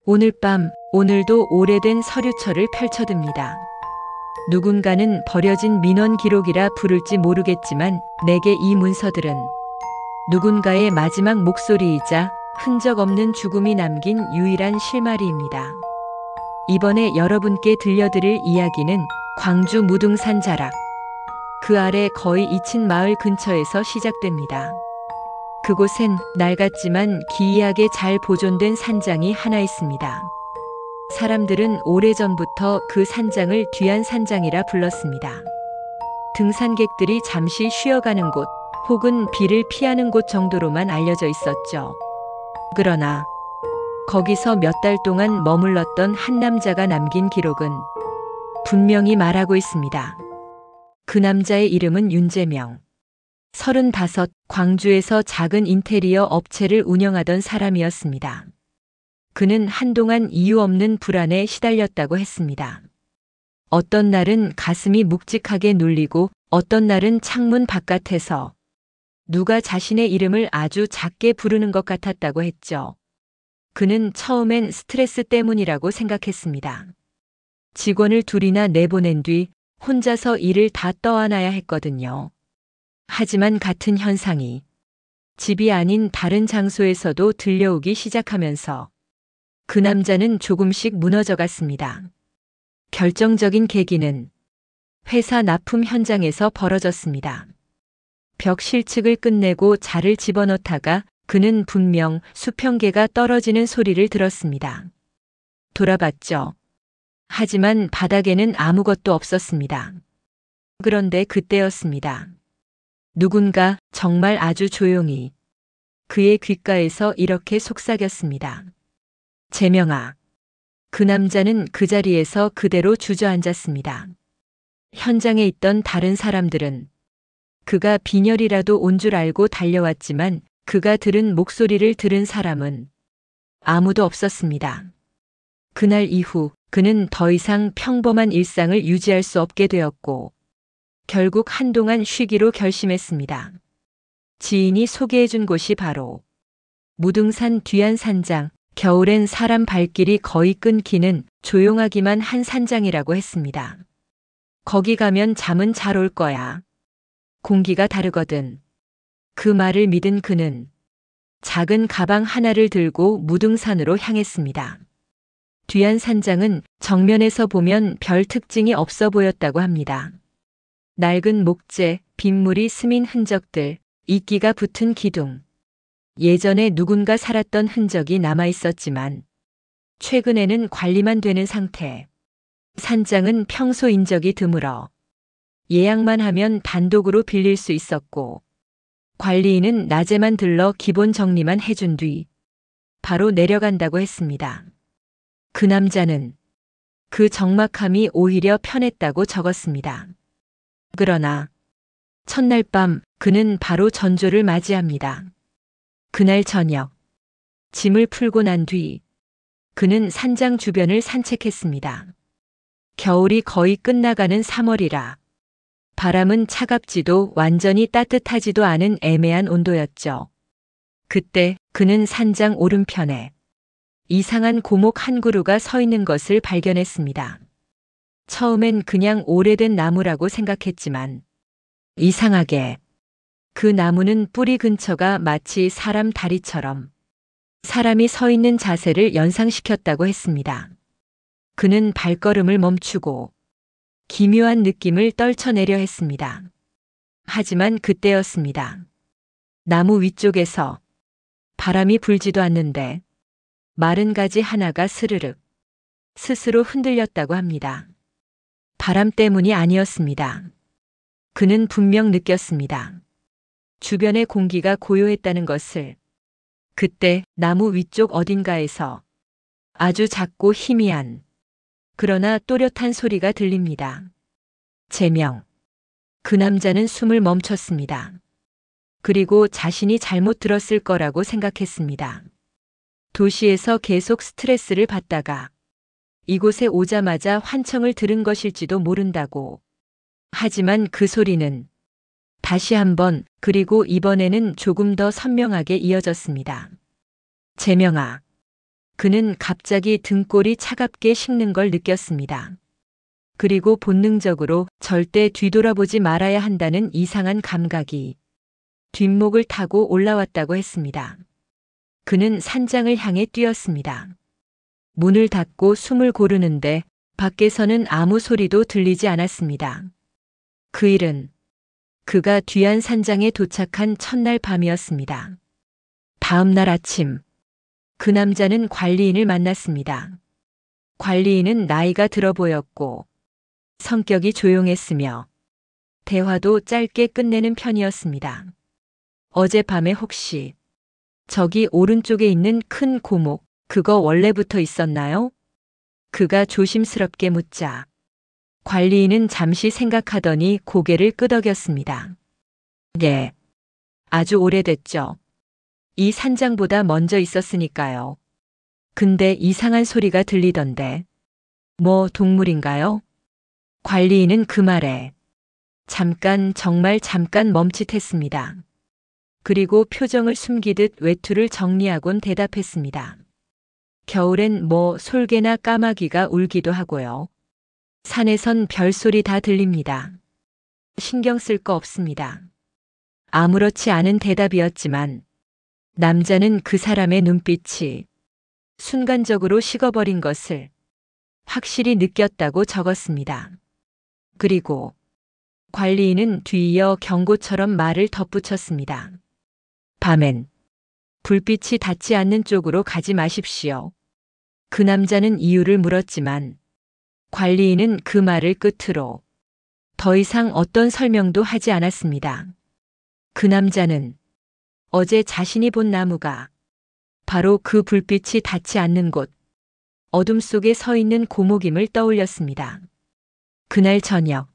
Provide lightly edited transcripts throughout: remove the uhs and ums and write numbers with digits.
오늘 밤, 오늘도 오래된 서류철을 펼쳐듭니다. 누군가는 버려진 민원 기록이라 부를지 모르겠지만 내게 이 문서들은 누군가의 마지막 목소리이자 흔적 없는 죽음이 남긴 유일한 실마리입니다. 이번에 여러분께 들려드릴 이야기는 광주 무등산 자락, 그 아래 거의 잊힌 마을 근처에서 시작됩니다. 그곳엔 낡았지만 기이하게 잘 보존된 산장이 하나 있습니다. 사람들은 오래전부터 그 산장을 뒤안산장이라 불렀습니다. 등산객들이 잠시 쉬어가는 곳, 혹은 비를 피하는 곳 정도로만 알려져 있었죠. 그러나 거기서 몇 달 동안 머물렀던 한 남자가 남긴 기록은 분명히 말하고 있습니다. 그 남자의 이름은 윤재명. 35, 광주에서 작은 인테리어 업체를 운영하던 사람이었습니다. 그는 한동안 이유 없는 불안에 시달렸다고 했습니다. 어떤 날은 가슴이 묵직하게 눌리고 어떤 날은 창문 바깥에서 누가 자신의 이름을 아주 작게 부르는 것 같았다고 했죠. 그는 처음엔 스트레스 때문이라고 생각했습니다. 직원을 둘이나 내보낸 뒤 혼자서 일을 다 떠안아야 했거든요. 하지만 같은 현상이 집이 아닌 다른 장소에서도 들려오기 시작하면서 그 남자는 조금씩 무너져 갔습니다. 결정적인 계기는 회사 납품 현장에서 벌어졌습니다. 벽 실측을 끝내고 자를 집어넣다가 그는 분명 수평계가 떨어지는 소리를 들었습니다. 돌아봤죠. 하지만 바닥에는 아무것도 없었습니다. 그런데 그때였습니다. 누군가 정말 아주 조용히 그의 귓가에서 이렇게 속삭였습니다. 재명아. 그 남자는 그 자리에서 그대로 주저앉았습니다. 현장에 있던 다른 사람들은 그가 빈혈이라도 온 줄 알고 달려왔지만 그가 들은 목소리를 들은 사람은 아무도 없었습니다. 그날 이후 그는 더 이상 평범한 일상을 유지할 수 없게 되었고 결국 한동안 쉬기로 결심했습니다. 지인이 소개해준 곳이 바로 무등산 뒤안산장, 겨울엔 사람 발길이 거의 끊기는 조용하기만 한 산장이라고 했습니다. 거기 가면 잠은 잘 올 거야. 공기가 다르거든. 그 말을 믿은 그는 작은 가방 하나를 들고 무등산으로 향했습니다. 뒤안산장은 정면에서 보면 별 특징이 없어 보였다고 합니다. 낡은 목재, 빗물이 스민 흔적들, 이끼가 붙은 기둥. 예전에 누군가 살았던 흔적이 남아 있었지만 최근에는 관리만 되는 상태. 산장은 평소 인적이 드물어 예약만 하면 단독으로 빌릴 수 있었고 관리인은 낮에만 들러 기본 정리만 해준 뒤 바로 내려간다고 했습니다. 그 남자는 그 적막함이 오히려 편했다고 적었습니다. 그러나 첫날 밤 그는 바로 전조를 맞이합니다. 그날 저녁 짐을 풀고 난 뒤 그는 산장 주변을 산책했습니다. 겨울이 거의 끝나가는 3월이라 바람은 차갑지도 완전히 따뜻하지도 않은 애매한 온도였죠. 그때 그는 산장 오른편에 이상한 고목 한 그루가 서 있는 것을 발견했습니다. 처음엔 그냥 오래된 나무라고 생각했지만 이상하게 그 나무는 뿌리 근처가 마치 사람 다리처럼 사람이 서 있는 자세를 연상시켰다고 했습니다. 그는 발걸음을 멈추고 기묘한 느낌을 떨쳐내려 했습니다. 하지만 그때였습니다. 나무 위쪽에서 바람이 불지도 않는데 마른 가지 하나가 스르륵 스스로 흔들렸다고 합니다. 바람 때문이 아니었습니다. 그는 분명 느꼈습니다. 주변의 공기가 고요했다는 것을. 그때 나무 위쪽 어딘가에서 아주 작고 희미한 그러나 또렷한 소리가 들립니다. 재명. 그 남자는 숨을 멈췄습니다. 그리고 자신이 잘못 들었을 거라고 생각했습니다. 도시에서 계속 스트레스를 받다가 이곳에 오자마자 환청을 들은 것일지도 모른다고. 하지만 그 소리는 다시 한번 그리고 이번에는 조금 더 선명하게 이어졌습니다. 재명아. 그는 갑자기 등골이 차갑게 식는 걸 느꼈습니다. 그리고 본능적으로 절대 뒤돌아보지 말아야 한다는 이상한 감각이 뒷목을 타고 올라왔다고 했습니다. 그는 산장을 향해 뛰었습니다. 문을 닫고 숨을 고르는데 밖에서는 아무 소리도 들리지 않았습니다. 그 일은 그가 뒤안 산장에 도착한 첫날 밤이었습니다. 다음 날 아침, 그 남자는 관리인을 만났습니다. 관리인은 나이가 들어 보였고 성격이 조용했으며 대화도 짧게 끝내는 편이었습니다. 어젯밤에 혹시 저기 오른쪽에 있는 큰 고목, 그거 원래부터 있었나요? 그가 조심스럽게 묻자 관리인은 잠시 생각하더니 고개를 끄덕였습니다. 예, 아주 오래됐죠. 이 산장보다 먼저 있었으니까요. 근데 이상한 소리가 들리던데. 뭐 동물인가요? 관리인은 그 말에 정말 잠깐 멈칫했습니다. 그리고 표정을 숨기듯 외투를 정리하곤 대답했습니다. 겨울엔 뭐 솔개나 까마귀가 울기도 하고요. 산에선 별소리 다 들립니다. 신경 쓸 거 없습니다. 아무렇지 않은 대답이었지만 남자는 그 사람의 눈빛이 순간적으로 식어버린 것을 확실히 느꼈다고 적었습니다. 그리고 관리인은 뒤이어 경고처럼 말을 덧붙였습니다. 밤엔 불빛이 닿지 않는 쪽으로 가지 마십시오. 그 남자는 이유를 물었지만 관리인은 그 말을 끝으로 더 이상 어떤 설명도 하지 않았습니다. 그 남자는 어제 자신이 본 나무가 바로 그 불빛이 닿지 않는 곳, 어둠 속에 서 있는 고목임을 떠올렸습니다. 그날 저녁,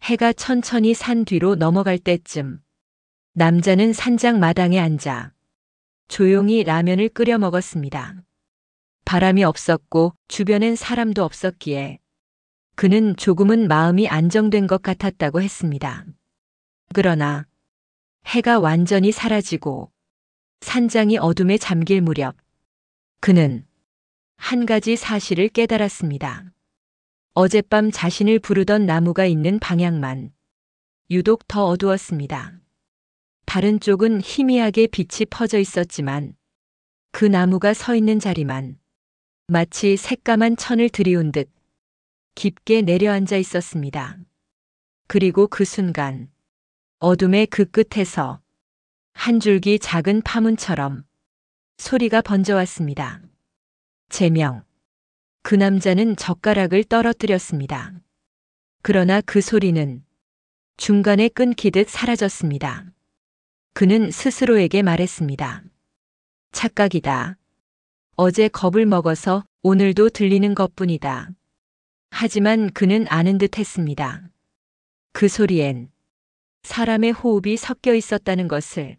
해가 천천히 산 뒤로 넘어갈 때쯤 남자는 산장 마당에 앉아 조용히 라면을 끓여 먹었습니다. 바람이 없었고 주변엔 사람도 없었기에 그는 조금은 마음이 안정된 것 같았다고 했습니다. 그러나 해가 완전히 사라지고 산장이 어둠에 잠길 무렵 그는 한 가지 사실을 깨달았습니다. 어젯밤 자신을 부르던 나무가 있는 방향만 유독 더 어두웠습니다. 다른 쪽은 희미하게 빛이 퍼져 있었지만 그 나무가 서 있는 자리만 마치 새까만 천을 들이운 듯 깊게 내려앉아 있었습니다. 그리고 그 순간 어둠의 그 끝에서 한 줄기 작은 파문처럼 소리가 번져왔습니다. 제명. 그 남자는 젓가락을 떨어뜨렸습니다. 그러나 그 소리는 중간에 끊기듯 사라졌습니다. 그는 스스로에게 말했습니다. 착각이다. 어제 겁을 먹어서 오늘도 들리는 것뿐이다. 하지만 그는 아는 듯 했습니다. 그 소리엔 사람의 호흡이 섞여 있었다는 것을.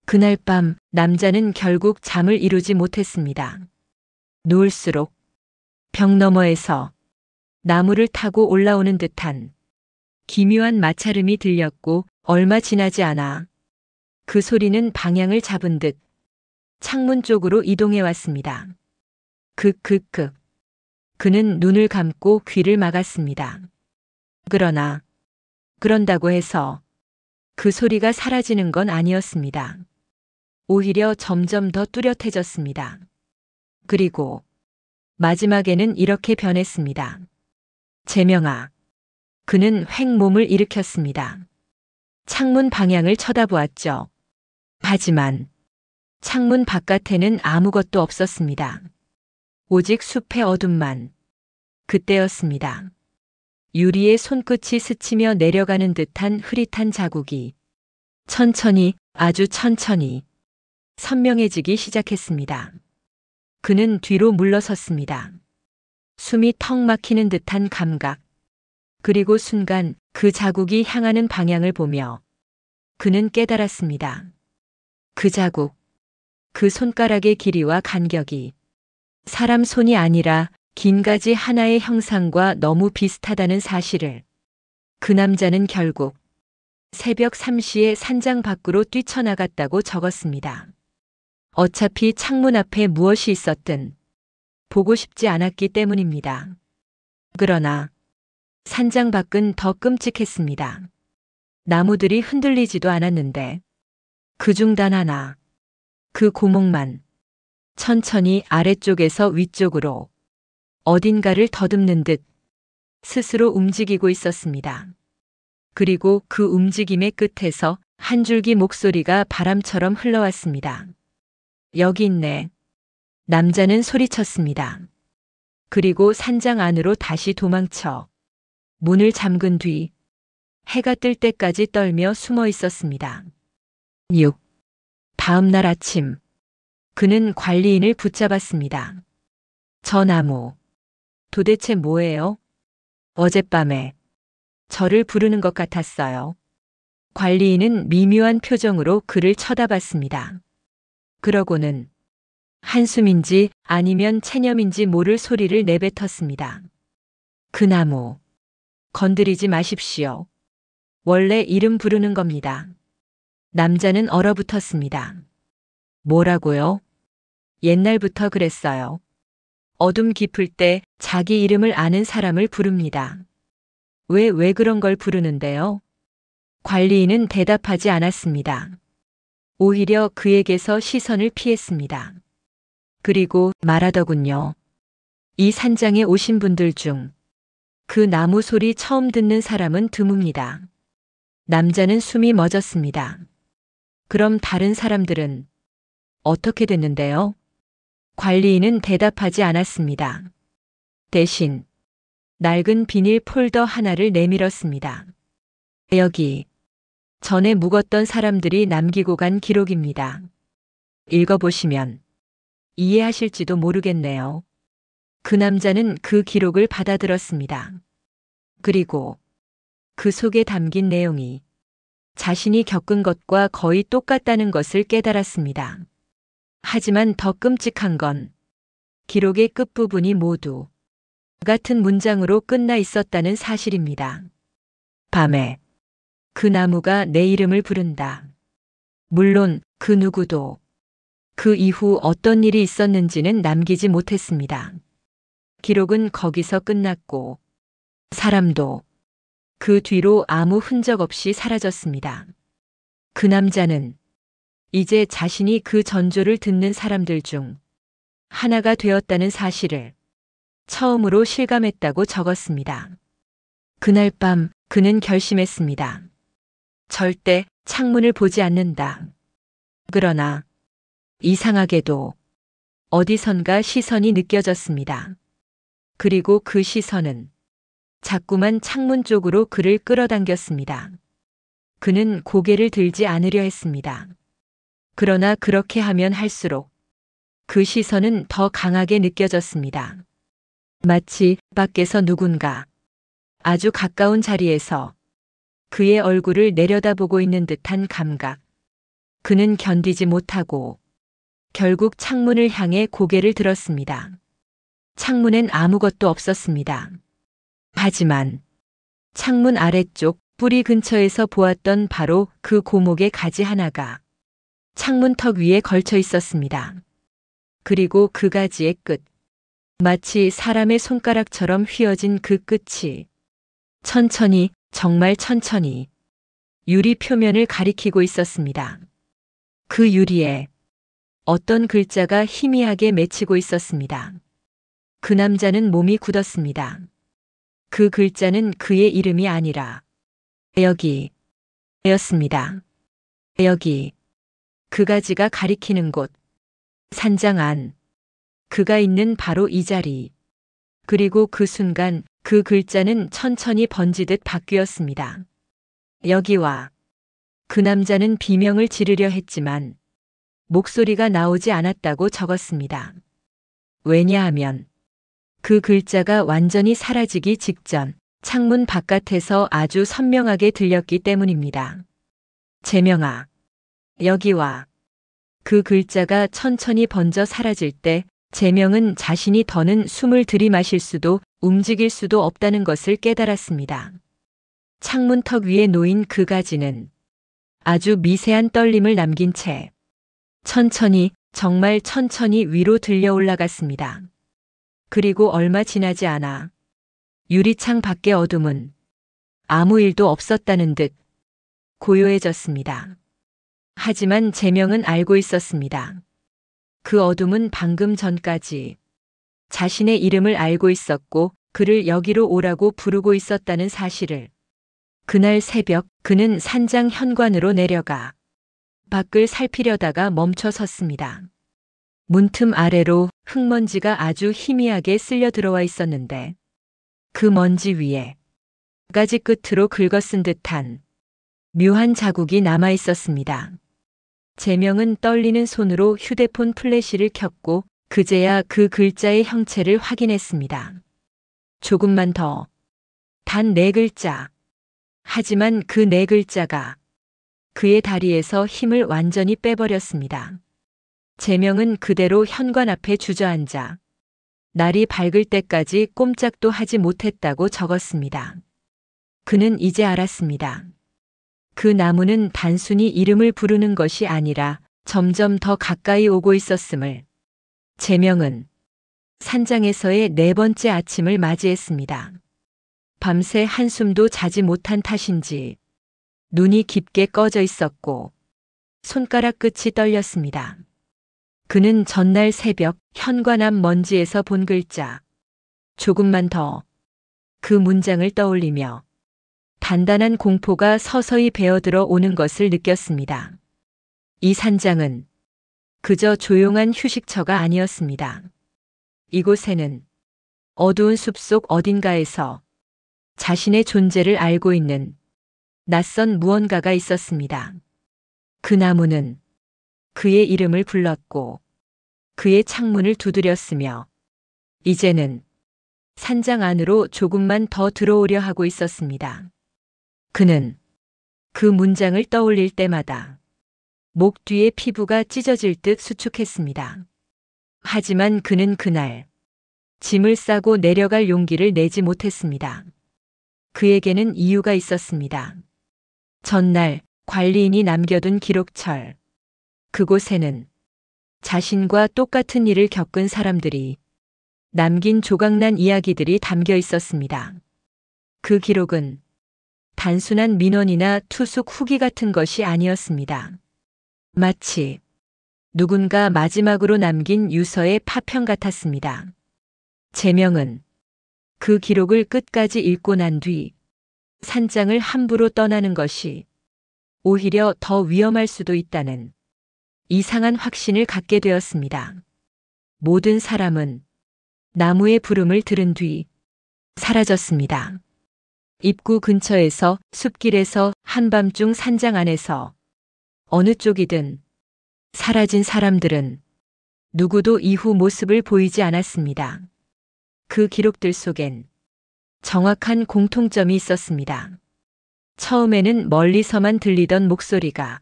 그날 밤 남자는 결국 잠을 이루지 못했습니다. 누울수록 벽 너머에서 나무를 타고 올라오는 듯한 기묘한 마찰음이 들렸고 얼마 지나지 않아 그 소리는 방향을 잡은 듯 창문 쪽으로 이동해 왔습니다. 극극극. 그는 눈을 감고 귀를 막았습니다. 그런다고 해서 그 소리가 사라지는 건 아니었습니다. 오히려 점점 더 뚜렷해졌습니다. 그리고 마지막에는 이렇게 변했습니다. 제명아. 그는 획 몸을 일으켰습니다. 창문 방향을 쳐다보았죠. 하지만 창문 바깥에는 아무것도 없었습니다. 오직 숲의 어둠만. 그때였습니다. 유리의 손끝이 스치며 내려가는 듯한 흐릿한 자국이 천천히, 아주 천천히 선명해지기 시작했습니다. 그는 뒤로 물러섰습니다. 숨이 턱 막히는 듯한 감각. 그리고 순간 그 자국이 향하는 방향을 보며 그는 깨달았습니다. 그 자국, 그 손가락의 길이와 간격이 사람 손이 아니라 긴 가지 하나의 형상과 너무 비슷하다는 사실을. 그 남자는 결국 새벽 3시에 산장 밖으로 뛰쳐나갔다고 적었습니다. 어차피 창문 앞에 무엇이 있었든 보고 싶지 않았기 때문입니다. 그러나 산장 밖은 더 끔찍했습니다. 나무들이 흔들리지도 않았는데 그중 단 하나, 그 고목만 천천히 아래쪽에서 위쪽으로 어딘가를 더듬는 듯 스스로 움직이고 있었습니다. 그리고 그 움직임의 끝에서 한 줄기 목소리가 바람처럼 흘러왔습니다. 여기 있네. 남자는 소리쳤습니다. 그리고 산장 안으로 다시 도망쳐 문을 잠근 뒤 해가 뜰 때까지 떨며 숨어 있었습니다. 6. 다음 날 아침, 그는 관리인을 붙잡았습니다. 저 나무, 도대체 뭐예요? 어젯밤에 저를 부르는 것 같았어요. 관리인은 미묘한 표정으로 그를 쳐다봤습니다. 그러고는 한숨인지 아니면 체념인지 모를 소리를 내뱉었습니다. 그 나무, 건드리지 마십시오. 원래 이름 부르는 겁니다. 남자는 얼어붙었습니다. 뭐라고요? 옛날부터 그랬어요. 어둠 깊을 때 자기 이름을 아는 사람을 부릅니다. 왜 그런 걸 부르는데요? 관리인은 대답하지 않았습니다. 오히려 그에게서 시선을 피했습니다. 그리고 말하더군요. 이 산장에 오신 분들 중 그 나무 소리 처음 듣는 사람은 드뭅니다. 남자는 숨이 멎었습니다. 그럼 다른 사람들은 어떻게 됐는데요? 관리인은 대답하지 않았습니다. 대신 낡은 비닐 폴더 하나를 내밀었습니다. 여기 전에 묵었던 사람들이 남기고 간 기록입니다. 읽어보시면 이해하실지도 모르겠네요. 그 남자는 그 기록을 받아들었습니다. 그리고 그 속에 담긴 내용이 자신이 겪은 것과 거의 똑같다는 것을 깨달았습니다. 하지만 더 끔찍한 건 기록의 끝부분이 모두 같은 문장으로 끝나 있었다는 사실입니다. 밤에 그 나무가 내 이름을 부른다. 물론 그 누구도 그 이후 어떤 일이 있었는지는 남기지 못했습니다. 기록은 거기서 끝났고 사람도 그 뒤로 아무 흔적 없이 사라졌습니다. 그 남자는 이제 자신이 그 전조를 듣는 사람들 중 하나가 되었다는 사실을 처음으로 실감했다고 적었습니다. 그날 밤 그는 결심했습니다. 절대 창문을 보지 않는다. 그러나 이상하게도 어디선가 시선이 느껴졌습니다. 그리고 그 시선은 자꾸만 창문 쪽으로 그를 끌어당겼습니다. 그는 고개를 들지 않으려 했습니다. 그러나 그렇게 하면 할수록 그 시선은 더 강하게 느껴졌습니다. 마치 밖에서 누군가 아주 가까운 자리에서 그의 얼굴을 내려다보고 있는 듯한 감각. 그는 견디지 못하고 결국 창문을 향해 고개를 들었습니다. 창문엔 아무것도 없었습니다. 하지만 창문 아래쪽 뿌리 근처에서 보았던 바로 그 고목의 가지 하나가 창문턱 위에 걸쳐 있었습니다. 그리고 그 가지의 끝, 마치 사람의 손가락처럼 휘어진 그 끝이 천천히, 정말 천천히 유리 표면을 가리키고 있었습니다. 그 유리에 어떤 글자가 희미하게 맺히고 있었습니다. 그 남자는 몸이 굳었습니다. 그 글자는 그의 이름이 아니라 여기였습니다. 여기, 그 가지가 가리키는 곳, 산장 안, 그가 있는 바로 이 자리. 그리고 그 순간 그 글자는 천천히 번지듯 바뀌었습니다. 여기와. 그 남자는 비명을 지르려 했지만 목소리가 나오지 않았다고 적었습니다. 왜냐하면 그 글자가 완전히 사라지기 직전 창문 바깥에서 아주 선명하게 들렸기 때문입니다. 재명아, 여기와. 그 글자가 천천히 번져 사라질 때 재명은 자신이 더는 숨을 들이마실 수도 움직일 수도 없다는 것을 깨달았습니다. 창문턱 위에 놓인 그 가지는 아주 미세한 떨림을 남긴 채 천천히 정말 천천히 위로 들려 올라갔습니다. 그리고 얼마 지나지 않아 유리창 밖의 어둠은 아무 일도 없었다는 듯 고요해졌습니다. 하지만 제명은 알고 있었습니다. 그 어둠은 방금 전까지 자신의 이름을 알고 있었고 그를 여기로 오라고 부르고 있었다는 사실을. 그날 새벽 그는 산장 현관으로 내려가 밖을 살피려다가 멈춰 섰습니다. 문틈 아래로 흙먼지가 아주 희미하게 쓸려 들어와 있었는데 그 먼지 위에 가지 끝으로 긁어쓴 듯한 묘한 자국이 남아 있었습니다. 제명은 떨리는 손으로 휴대폰 플래시를 켰고 그제야 그 글자의 형체를 확인했습니다. 조금만 더. 단 4글자. 하지만 그 4글자가 그의 다리에서 힘을 완전히 빼버렸습니다. 제명은 그대로 현관 앞에 주저앉아 날이 밝을 때까지 꼼짝도 하지 못했다고 적었습니다. 그는 이제 알았습니다. 그 나무는 단순히 이름을 부르는 것이 아니라 점점 더 가까이 오고 있었음을. 제명은 산장에서의 4번째 아침을 맞이했습니다. 밤새 한숨도 자지 못한 탓인지 눈이 깊게 꺼져 있었고 손가락 끝이 떨렸습니다. 그는 전날 새벽 현관 앞 먼지에서 본 글자 조금만 더. 그 문장을 떠올리며 단단한 공포가 서서히 배어들어 오는 것을 느꼈습니다. 이 산장은 그저 조용한 휴식처가 아니었습니다. 이곳에는 어두운 숲속 어딘가에서 자신의 존재를 알고 있는 낯선 무언가가 있었습니다. 그 나무는 그의 이름을 불렀고 그의 창문을 두드렸으며 이제는 산장 안으로 조금만 더 들어오려 하고 있었습니다. 그는 그 문장을 떠올릴 때마다 목 뒤의 피부가 찢어질 듯 수축했습니다. 하지만 그는 그날 짐을 싸고 내려갈 용기를 내지 못했습니다. 그에게는 이유가 있었습니다. 전날 관리인이 남겨둔 기록철. 그곳에는 자신과 똑같은 일을 겪은 사람들이 남긴 조각난 이야기들이 담겨 있었습니다. 그 기록은 단순한 민원이나 투숙 후기 같은 것이 아니었습니다. 마치 누군가 마지막으로 남긴 유서의 파편 같았습니다. 제명은 그 기록을 끝까지 읽고 난 뒤 산장을 함부로 떠나는 것이 오히려 더 위험할 수도 있다는 이상한 확신을 갖게 되었습니다. 모든 사람은 나무의 부름을 들은 뒤 사라졌습니다. 입구 근처에서 숲길에서 한밤중 산장 안에서 어느 쪽이든 사라진 사람들은 누구도 이후 모습을 보이지 않았습니다. 그 기록들 속엔 정확한 공통점이 있었습니다. 처음에는 멀리서만 들리던 목소리가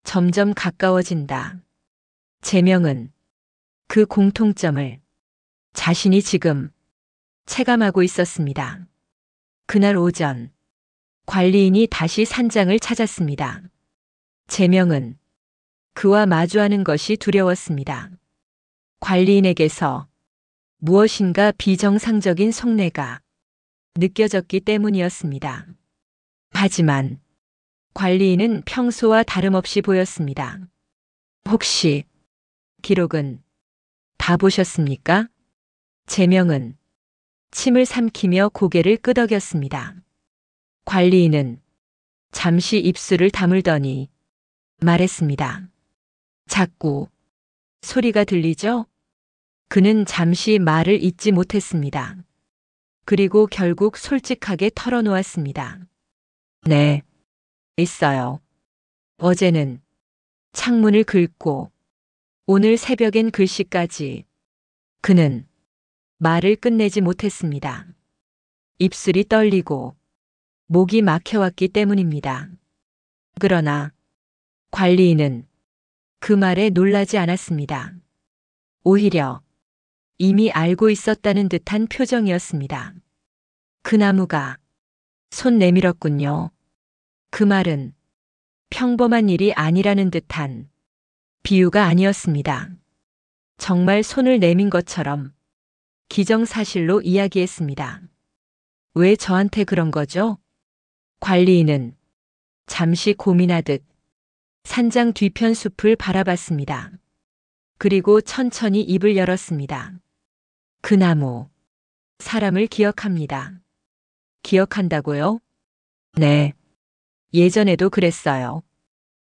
점점 가까워진다. 제명은 그 공통점을 자신이 지금 체감하고 있었습니다. 그날 오전 관리인이 다시 산장을 찾았습니다. 제명은 그와 마주하는 것이 두려웠습니다. 관리인에게서 무엇인가 비정상적인 속내가 느껴졌기 때문이었습니다. 하지만 관리인은 평소와 다름없이 보였습니다. 혹시 기록은 다 보셨습니까? 제명은 침을 삼키며 고개를 끄덕였습니다. 관리인은 잠시 입술을 다물더니 말했습니다. 자꾸 소리가 들리죠? 그는 잠시 말을 잇지 못했습니다. 그리고 결국 솔직하게 털어놓았습니다. 네, 있어요. 어제는 창문을 긁고 오늘 새벽엔 글씨까지. 그는 말을 끝내지 못했습니다. 입술이 떨리고 목이 막혀왔기 때문입니다. 그러나 관리인은 그 말에 놀라지 않았습니다. 오히려 이미 알고 있었다는 듯한 표정이었습니다. 그 나무가 손 내밀었군요. 그 말은 평범한 일이 아니라는 듯한 비유가 아니었습니다. 정말 손을 내민 것처럼 기정사실로 이야기했습니다. 왜 저한테 그런 거죠? 관리인은 잠시 고민하듯 산장 뒤편 숲을 바라봤습니다. 그리고 천천히 입을 열었습니다. 그 나무, 사람을 기억합니다. 기억한다고요? 네. 예전에도 그랬어요.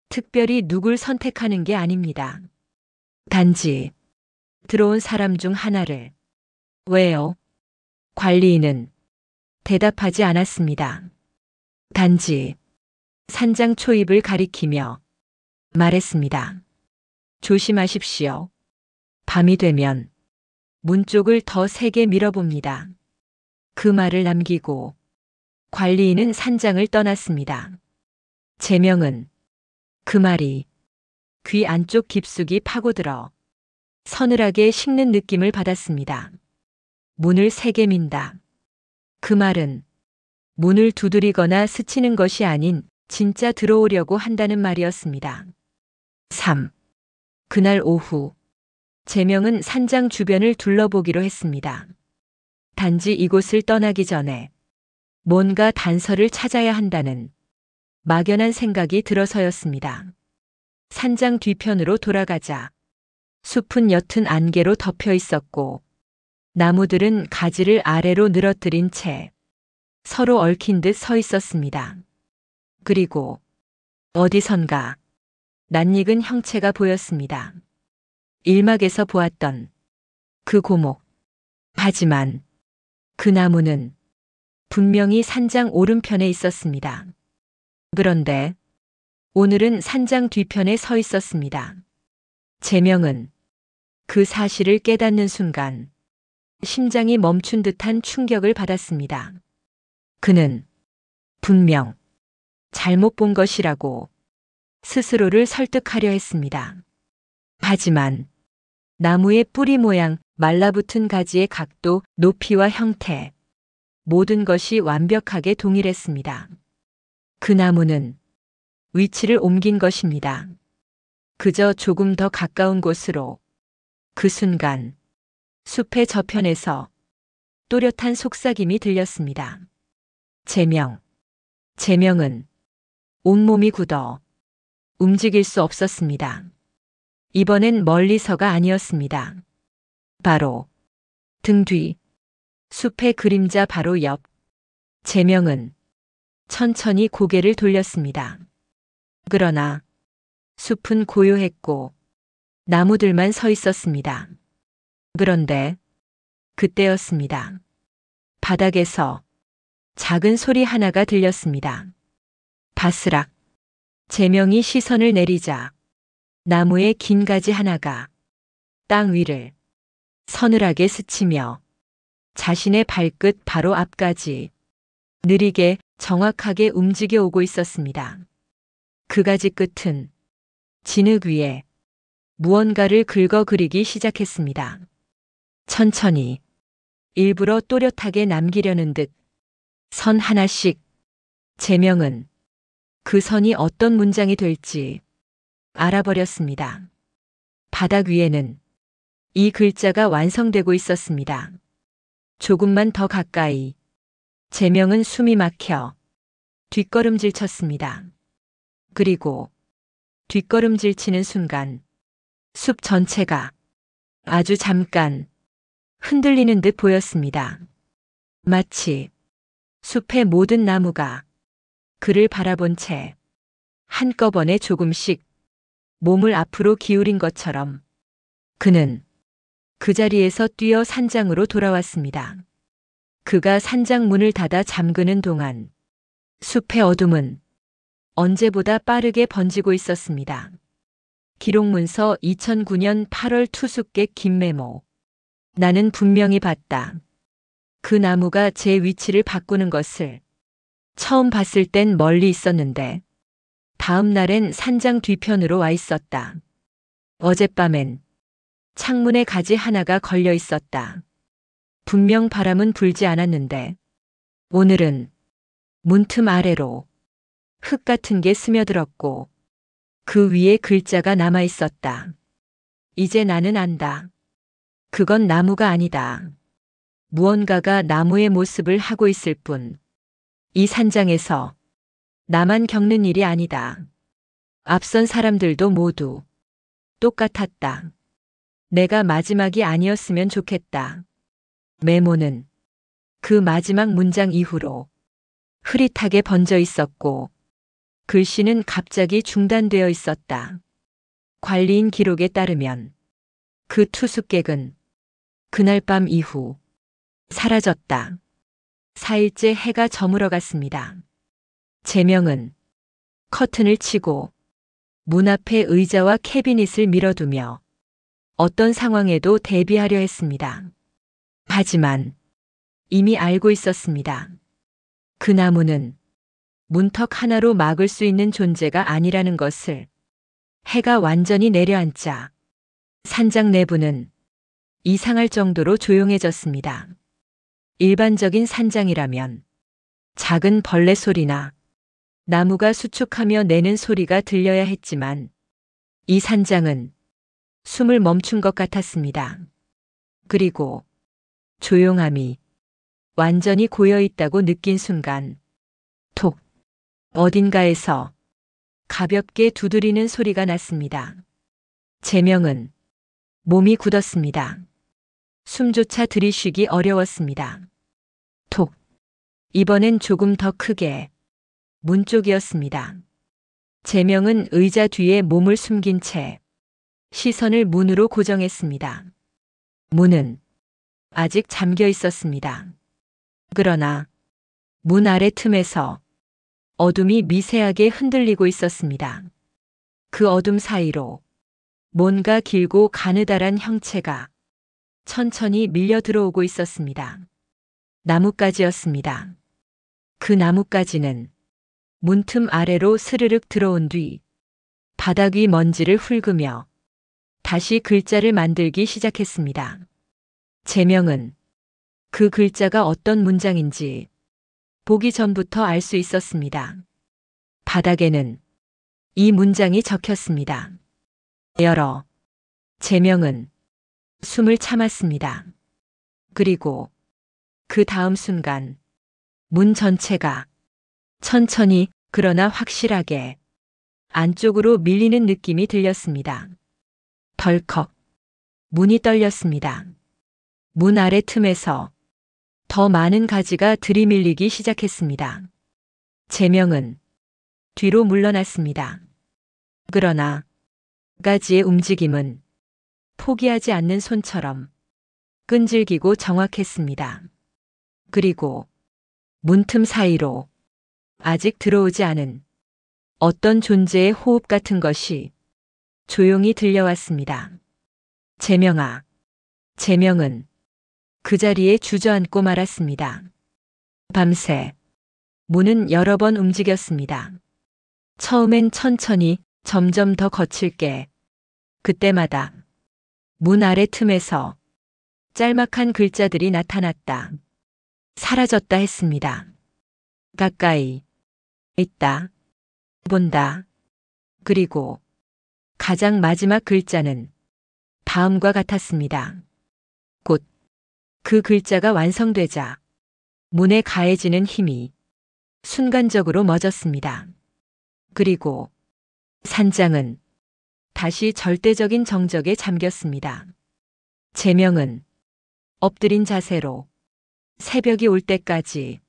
특별히 누굴 선택하는 게 아닙니다. 단지 들어온 사람 중 하나를. 왜요? 관리인은 대답하지 않았습니다. 단지 산장 초입을 가리키며 말했습니다. 조심하십시오. 밤이 되면 문 쪽을 더 세게 밀어봅니다. 그 말을 남기고 관리인은 산장을 떠났습니다. 제명은 그 말이 귀 안쪽 깊숙이 파고들어 서늘하게 식는 느낌을 받았습니다. 문을 세게 민다. 그 말은 문을 두드리거나 스치는 것이 아닌 진짜 들어오려고 한다는 말이었습니다. 3. 그날 오후, 제명은 산장 주변을 둘러보기로 했습니다. 단지 이곳을 떠나기 전에 뭔가 단서를 찾아야 한다는 막연한 생각이 들어서였습니다. 산장 뒤편으로 돌아가자 숲은 옅은 안개로 덮여 있었고 나무들은 가지를 아래로 늘어뜨린 채 서로 얽힌 듯 서 있었습니다. 그리고 어디선가 낯익은 형체가 보였습니다. 일막에서 보았던 그 고목. 하지만 그 나무는 분명히 산장 오른편에 있었습니다. 그런데 오늘은 산장 뒤편에 서 있었습니다. 제명은 그 사실을 깨닫는 순간 심장이 멈춘 듯한 충격을 받았습니다. 그는 분명 잘못 본 것이라고 스스로를 설득하려 했습니다. 하지만 나무의 뿌리 모양, 말라붙은 가지의 각도, 높이와 형태, 모든 것이 완벽하게 동일했습니다. 그 나무는 위치를 옮긴 것입니다. 그저 조금 더 가까운 곳으로. 그 순간 숲의 저편에서 또렷한 속삭임이 들렸습니다. 제명은 온몸이 굳어 움직일 수 없었습니다. 이번엔 멀리서가 아니었습니다. 바로 등 뒤, 숲의 그림자 바로 옆. 제명은 천천히 고개를 돌렸습니다. 그러나 숲은 고요했고 나무들만 서 있었습니다. 그런데 그때였습니다. 바닥에서 작은 소리 하나가 들렸습니다. 바스락. 제명이 시선을 내리자 나무의 긴 가지 하나가 땅 위를 서늘하게 스치며 자신의 발끝 바로 앞까지 느리게 정확하게 움직여 오고 있었습니다. 그 가지 끝은 진흙 위에 무언가를 긁어 그리기 시작했습니다. 천천히, 일부러 또렷하게 남기려는 듯 선 하나씩. 제명은 그 선이 어떤 문장이 될지 알아버렸습니다. 바닥 위에는 이 글자가 완성되고 있었습니다. 조금만 더 가까이. 제명은 숨이 막혀 뒷걸음질 쳤습니다. 그리고 뒷걸음질 치는 순간 숲 전체가 아주 잠깐 흔들리는 듯 보였습니다. 마치 숲의 모든 나무가 그를 바라본 채 한꺼번에 조금씩 몸을 앞으로 기울인 것처럼 그는 그 자리에서 뛰어 산장으로 돌아왔습니다. 그가 산장 문을 닫아 잠그는 동안 숲의 어둠은 언제보다 빠르게 번지고 있었습니다. 기록문서 2009년 8월 투숙객 김메모. 나는 분명히 봤다. 그 나무가 제 위치를 바꾸는 것을. 처음 봤을 땐 멀리 있었는데 다음 날엔 산장 뒤편으로 와 있었다. 어젯밤엔 창문에 가지 하나가 걸려 있었다. 분명 바람은 불지 않았는데 오늘은 문틈 아래로 흙 같은 게 스며들었고 그 위에 글자가 남아 있었다. 이제 나는 안다. 그건 나무가 아니다. 무언가가 나무의 모습을 하고 있을 뿐. 이 산장에서 나만 겪는 일이 아니다. 앞선 사람들도 모두 똑같았다. 내가 마지막이 아니었으면 좋겠다. 메모는 그 마지막 문장 이후로 흐릿하게 번져 있었고 글씨는 갑자기 중단되어 있었다. 관리인 기록에 따르면 그 투숙객은 그날 밤 이후 사라졌다. 4일째 해가 저물어 갔습니다. 제명은 커튼을 치고 문 앞에 의자와 캐비닛을 밀어두며 어떤 상황에도 대비하려 했습니다. 하지만 이미 알고 있었습니다. 그 나무는 문턱 하나로 막을 수 있는 존재가 아니라는 것을. 해가 완전히 내려앉자 산장 내부는 이상할 정도로 조용해졌습니다. 일반적인 산장이라면 작은 벌레 소리나 나무가 수축하며 내는 소리가 들려야 했지만 이 산장은 숨을 멈춘 것 같았습니다. 그리고 조용함이 완전히 고여 있다고 느낀 순간 톡 어딘가에서 가볍게 두드리는 소리가 났습니다. 제명은 몸이 굳었습니다. 숨조차 들이쉬기 어려웠습니다. 톡. 이번엔 조금 더 크게 문 쪽이었습니다. 제명은 의자 뒤에 몸을 숨긴 채 시선을 문으로 고정했습니다. 문은 아직 잠겨 있었습니다. 그러나 문 아래 틈에서 어둠이 미세하게 흔들리고 있었습니다. 그 어둠 사이로 뭔가 길고 가느다란 형체가 천천히 밀려 들어오고 있었습니다. 나뭇가지였습니다. 그 나뭇가지는 문틈 아래로 스르륵 들어온 뒤 바닥 위 먼지를 훑으며 다시 글자를 만들기 시작했습니다. 제명은 그 글자가 어떤 문장인지 보기 전부터 알 수 있었습니다. 바닥에는 이 문장이 적혔습니다. 열어. 제명은 숨을 참았습니다. 그리고 그 다음 순간 문 전체가 천천히 그러나 확실하게 안쪽으로 밀리는 느낌이 들렸습니다. 덜컥 문이 떨렸습니다. 문 아래 틈에서 더 많은 가지가 들이밀리기 시작했습니다. 제명은 뒤로 물러났습니다. 그러나 가지의 움직임은 포기하지 않는 손처럼 끈질기고 정확했습니다. 그리고 문틈 사이로 아직 들어오지 않은 어떤 존재의 호흡 같은 것이 조용히 들려왔습니다. 제명아. 제명은 그 자리에 주저앉고 말았습니다. 밤새 문은 여러 번 움직였습니다. 처음엔 천천히 점점 더 거칠게. 그때마다 문 아래 틈에서 짤막한 글자들이 나타났다. 사라졌다 했습니다. 가까이 있다. 본다. 그리고 가장 마지막 글자는 다음과 같았습니다. 곧 그 글자가 완성되자 문에 가해지는 힘이 순간적으로 멎었습니다. 그리고 산장은 다시 절대적인 정적에 잠겼습니다. 제명은 엎드린 자세로 새벽이 올 때까지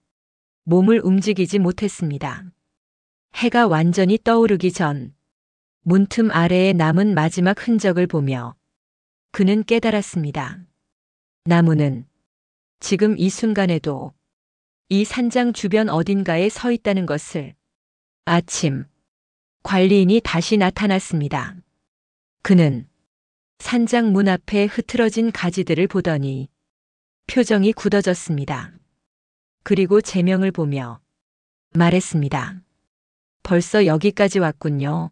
몸을 움직이지 못했습니다. 해가 완전히 떠오르기 전 문틈 아래에 남은 마지막 흔적을 보며 그는 깨달았습니다. 나무는 지금 이 순간에도 이 산장 주변 어딘가에 서 있다는 것을. 아침, 관리인이 다시 나타났습니다. 그는 산장 문 앞에 흐트러진 가지들을 보더니 표정이 굳어졌습니다. 그리고 제명을 보며 말했습니다. 벌써 여기까지 왔군요.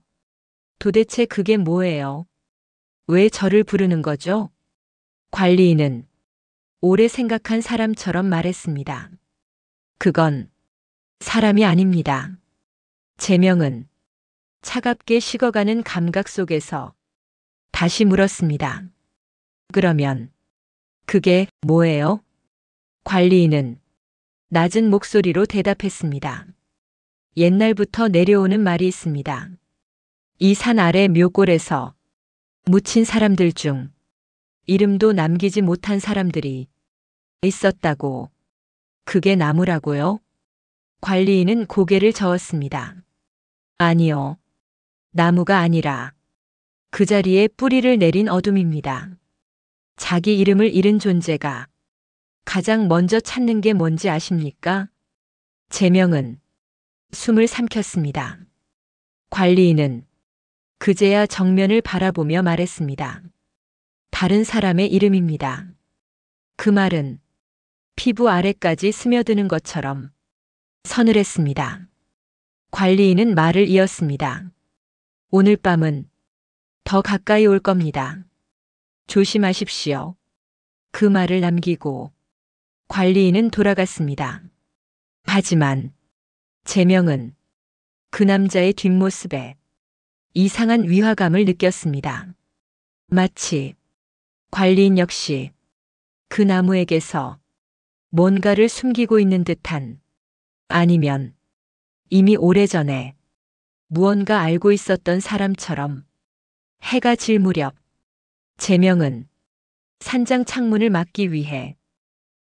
도대체 그게 뭐예요? 왜 저를 부르는 거죠? 관리인은 오래 생각한 사람처럼 말했습니다. 그건 사람이 아닙니다. 제명은 차갑게 식어가는 감각 속에서 다시 물었습니다. 그러면 그게 뭐예요? 관리인은 낮은 목소리로 대답했습니다. 옛날부터 내려오는 말이 있습니다. 이 산 아래 묘골에서 묻힌 사람들 중 이름도 남기지 못한 사람들이 있었다고. 그게 나무라고요? 관리인은 고개를 저었습니다. 아니요. 나무가 아니라 그 자리에 뿌리를 내린 어둠입니다. 자기 이름을 잃은 존재가 가장 먼저 찾는 게 뭔지 아십니까? 제명은 숨을 삼켰습니다. 관리인은 그제야 정면을 바라보며 말했습니다. 다른 사람의 이름입니다. 그 말은 피부 아래까지 스며드는 것처럼 서늘했습니다. 관리인은 말을 이었습니다. 오늘 밤은 더 가까이 올 겁니다. 조심하십시오. 그 말을 남기고 관리인은 돌아갔습니다. 하지만 제명은 그 남자의 뒷모습에 이상한 위화감을 느꼈습니다. 마치 관리인 역시 그 나무에게서 뭔가를 숨기고 있는 듯한, 아니면 이미 오래전에 무언가 알고 있었던 사람처럼. 해가 질 무렵 제명은 산장 창문을 막기 위해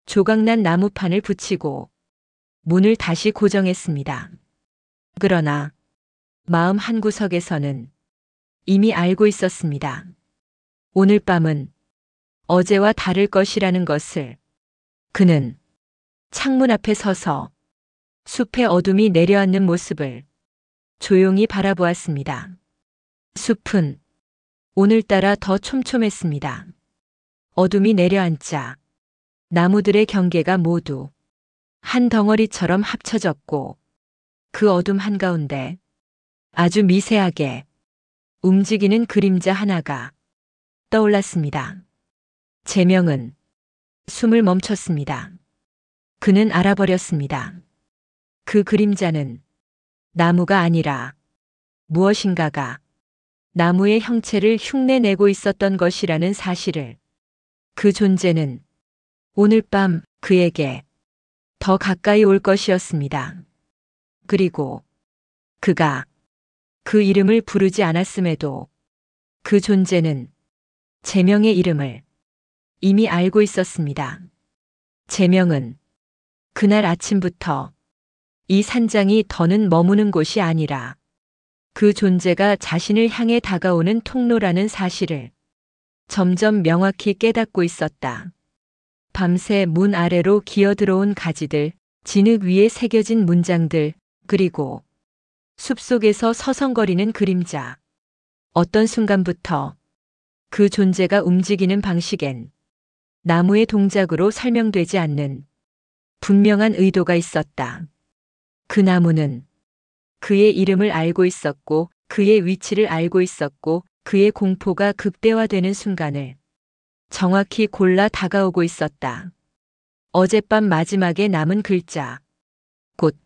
조각난 나무판을 붙이고 문을 다시 고정했습니다. 그러나 마음 한구석에서는 이미 알고 있었습니다. 오늘 밤은 어제와 다를 것이라는 것을. 그는 창문 앞에 서서 숲의 어둠이 내려앉는 모습을 조용히 바라보았습니다. 숲은 오늘따라 더 촘촘했습니다. 어둠이 내려앉자 나무들의 경계가 모두 한 덩어리처럼 합쳐졌고, 그 어둠 한가운데 아주 미세하게 움직이는 그림자 하나가 떠올랐습니다. 제명은 숨을 멈췄습니다. 그는 알아버렸습니다. 그 그림자는 나무가 아니라 무엇인가가 나무의 형체를 흉내내고 있었던 것이라는 사실을. 그 존재는 오늘 밤 그에게 더 가까이 올 것이었습니다. 그리고 그가 그 이름을 부르지 않았음에도 그 존재는 제명의 이름을 이미 알고 있었습니다. 제명은 그날 아침부터 이 산장이 더는 머무는 곳이 아니라 그 존재가 자신을 향해 다가오는 통로라는 사실을 점점 명확히 깨닫고 있었다. 밤새 문 아래로 기어들어온 가지들, 진흙 위에 새겨진 문장들, 그리고 숲속에서 서성거리는 그림자. 어떤 순간부터 그 존재가 움직이는 방식엔 나무의 동작으로 설명되지 않는 분명한 의도가 있었다. 그 나무는 그의 이름을 알고 있었고, 그의 위치를 알고 있었고, 그의 공포가 극대화되는 순간을 정확히 골라 다가오고 있었다. 어젯밤 마지막에 남은 글자. 곧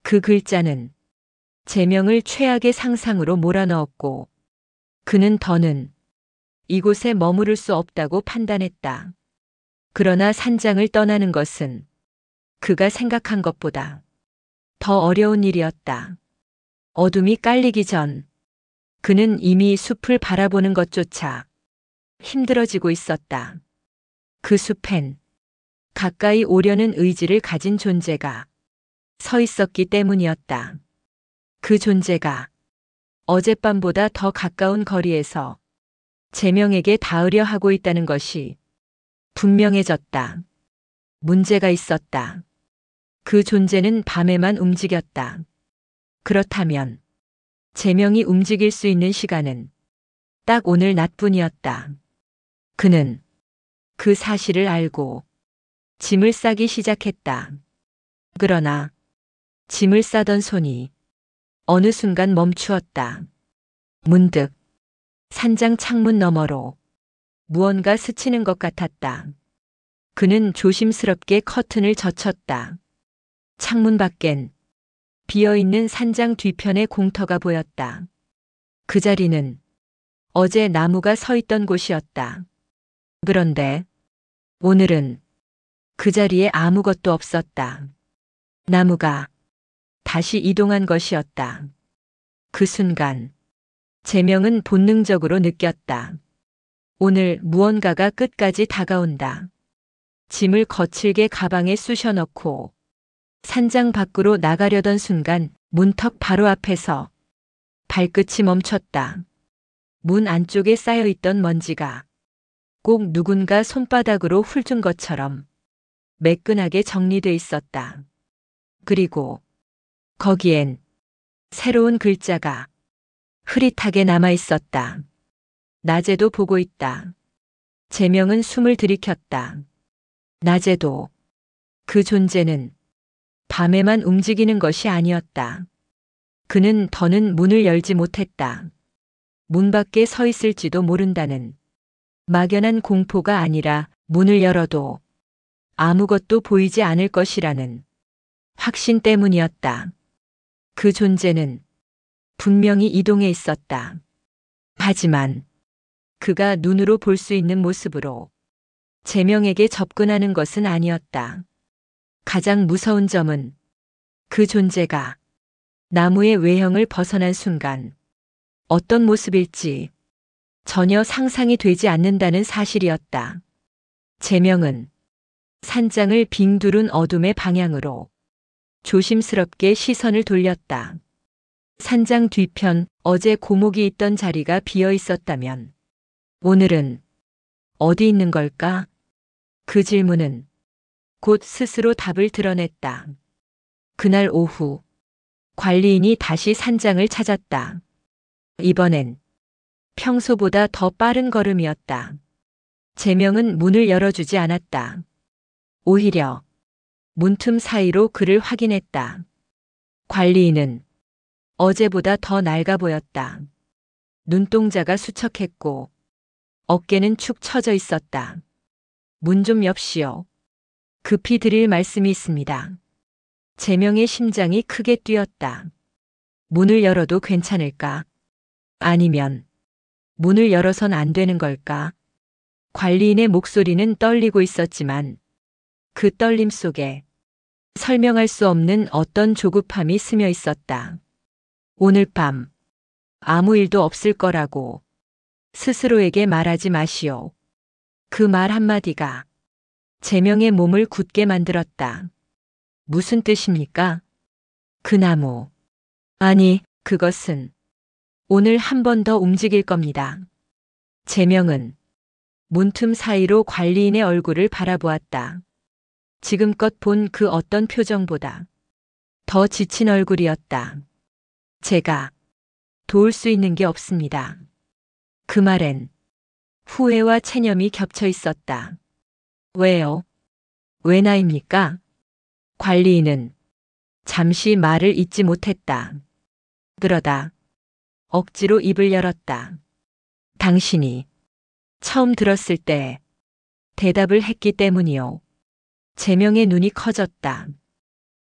그 글자는 제명을 최악의 상상으로 몰아넣었고, 그는 더는 이곳에 머무를 수 없다고 판단했다. 그러나 산장을 떠나는 것은 그가 생각한 것보다 더 어려운 일이었다. 어둠이 깔리기 전 그는 이미 숲을 바라보는 것조차 힘들어지고 있었다. 그 숲엔 가까이 오려는 의지를 가진 존재가 서 있었기 때문이었다. 그 존재가 어젯밤보다 더 가까운 거리에서 제명에게 닿으려 하고 있다는 것이 분명해졌다. 문제가 있었다. 그 존재는 밤에만 움직였다. 그렇다면 제명이 움직일 수 있는 시간은 딱 오늘 낮뿐이었다. 그는 그 사실을 알고 짐을 싸기 시작했다. 그러나 짐을 싸던 손이 어느 순간 멈추었다. 문득 산장 창문 너머로 무언가 스치는 것 같았다. 그는 조심스럽게 커튼을 젖혔다. 창문 밖엔 비어있는 산장 뒤편의 공터가 보였다. 그 자리는 어제 나무가 서 있던 곳이었다. 그런데 오늘은 그 자리에 아무것도 없었다. 나무가 다시 이동한 것이었다. 그 순간 재명은 본능적으로 느꼈다. 오늘 무언가가 끝까지 다가온다. 짐을 거칠게 가방에 쑤셔 넣고 산장 밖으로 나가려던 순간 문턱 바로 앞에서 발끝이 멈췄다. 문 안쪽에 쌓여있던 먼지가 꼭 누군가 손바닥으로 훑은 것처럼 매끈하게 정리돼 있었다. 그리고 거기엔 새로운 글자가 흐릿하게 남아 있었다. 낮에도 보고 있다. 재명은 숨을 들이켰다. 낮에도 그 존재는 밤에만 움직이는 것이 아니었다. 그는 더는 문을 열지 못했다. 문 밖에 서 있을지도 모른다는 막연한 공포가 아니라 문을 열어도 아무것도 보이지 않을 것이라는 확신 때문이었다. 그 존재는 분명히 이동해 있었다. 하지만 그가 눈으로 볼 수 있는 모습으로 재명에게 접근하는 것은 아니었다. 가장 무서운 점은 그 존재가 나무의 외형을 벗어난 순간 어떤 모습일지 전혀 상상이 되지 않는다는 사실이었다. 재명은 산장을 빙 두른 어둠의 방향으로 조심스럽게 시선을 돌렸다. 산장 뒤편 어제 고목이 있던 자리가 비어 있었다면 오늘은 어디 있는 걸까? 그 질문은 곧 스스로 답을 드러냈다. 그날 오후 관리인이 다시 산장을 찾았다. 이번엔 평소보다 더 빠른 걸음이었다. 재명은 문을 열어주지 않았다. 오히려 문틈 사이로 그를 확인했다. 관리인은 어제보다 더 낡아 보였다. 눈동자가 수척했고 어깨는 축 처져 있었다. 문 좀 여시오. 급히 드릴 말씀이 있습니다. 재명의 심장이 크게 뛰었다. 문을 열어도 괜찮을까? 아니면 문을 열어선 안 되는 걸까? 관리인의 목소리는 떨리고 있었지만 그 떨림 속에 설명할 수 없는 어떤 조급함이 스며 있었다. 오늘 밤 아무 일도 없을 거라고 스스로에게 말하지 마시오. 그 말 한마디가 재명의 몸을 굳게 만들었다. 무슨 뜻입니까? 그 나무. 아니, 그것은 오늘 한 번 더 움직일 겁니다. 재명은 문틈 사이로 관리인의 얼굴을 바라보았다. 지금껏 본 그 어떤 표정보다 더 지친 얼굴이었다. 제가 도울 수 있는 게 없습니다. 그 말엔 후회와 체념이 겹쳐 있었다. 왜요? 왜 나입니까? 관리인은 잠시 말을 잇지 못했다. 그러다 억지로 입을 열었다. 당신이 처음 들었을 때 대답을 했기 때문이요. 재명의 눈이 커졌다.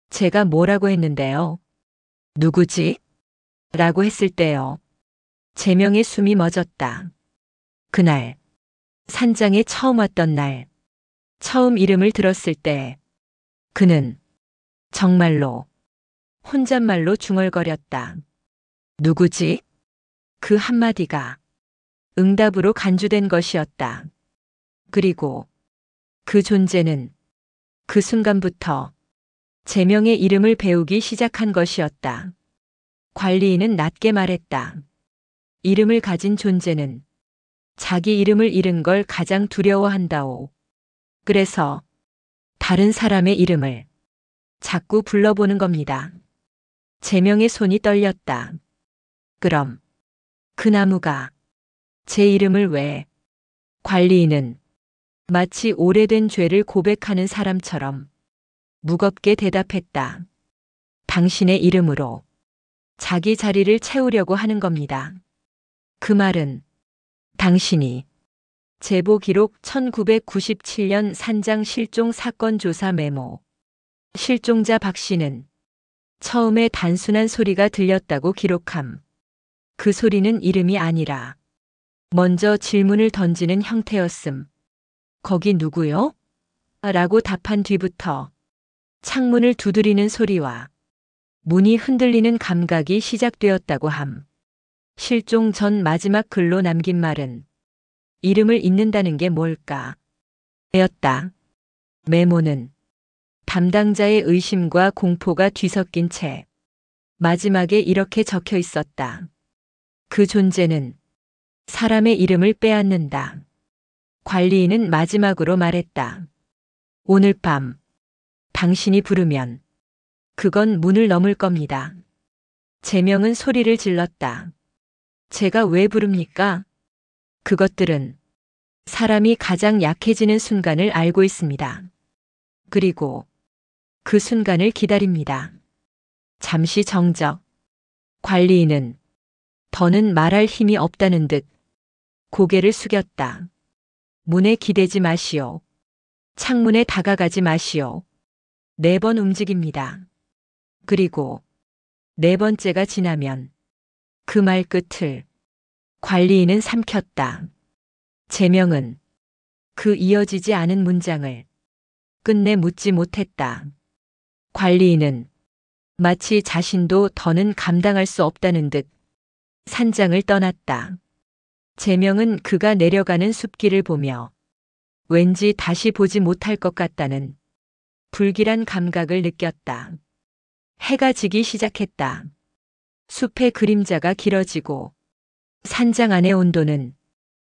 제가 뭐라고 했는데요? 누구지? 라고 했을 때요. 재명의 숨이 멎었다. 그날, 산장에 처음 왔던 날, 처음 이름을 들었을 때, 그는 정말로 혼잣말로 중얼거렸다. 누구지? 그 한마디가 응답으로 간주된 것이었다. 그리고 그 존재는 그 순간부터 재명의 이름을 배우기 시작한 것이었다. 관리인은 낮게 말했다. 이름을 가진 존재는 자기 이름을 잃은 걸 가장 두려워한다오. 그래서 다른 사람의 이름을 자꾸 불러보는 겁니다. 재명의 손이 떨렸다. 그럼 그 나무가 제 이름을 왜? 관리인은 마치 오래된 죄를 고백하는 사람처럼 무겁게 대답했다. 당신의 이름으로 자기 자리를 채우려고 하는 겁니다. 그 말은 당신이 제보 기록 1997년 산장 실종 사건 조사 메모. 실종자 박 씨는 처음에 단순한 소리가 들렸다고 기록함. 그 소리는 이름이 아니라 먼저 질문을 던지는 형태였음. 거기 누구요? 라고 답한 뒤부터 창문을 두드리는 소리와 문이 흔들리는 감각이 시작되었다고 함. 실종 전 마지막 글로 남긴 말은 이름을 잊는다는 게 뭘까? 였다. 메모는 담당자의 의심과 공포가 뒤섞인 채 마지막에 이렇게 적혀 있었다. 그 존재는 사람의 이름을 빼앗는다. 관리인은 마지막으로 말했다. 오늘 밤 당신이 부르면 그건 문을 넘을 겁니다. 제명은 소리를 질렀다. 제가 왜 부릅니까? 그것들은 사람이 가장 약해지는 순간을 알고 있습니다. 그리고 그 순간을 기다립니다. 잠시 정적. 관리인은 더는 말할 힘이 없다는 듯 고개를 숙였다. 문에 기대지 마시오. 창문에 다가가지 마시오. 4번 움직입니다. 그리고 4번째가 지나면 그 말 끝을 관리인은 삼켰다. 제명은 그 이어지지 않은 문장을 끝내 묻지 못했다. 관리인은 마치 자신도 더는 감당할 수 없다는 듯 산장을 떠났다. 제명은 그가 내려가는 숲길을 보며 왠지 다시 보지 못할 것 같다는 불길한 감각을 느꼈다. 해가 지기 시작했다. 숲의 그림자가 길어지고 산장 안의 온도는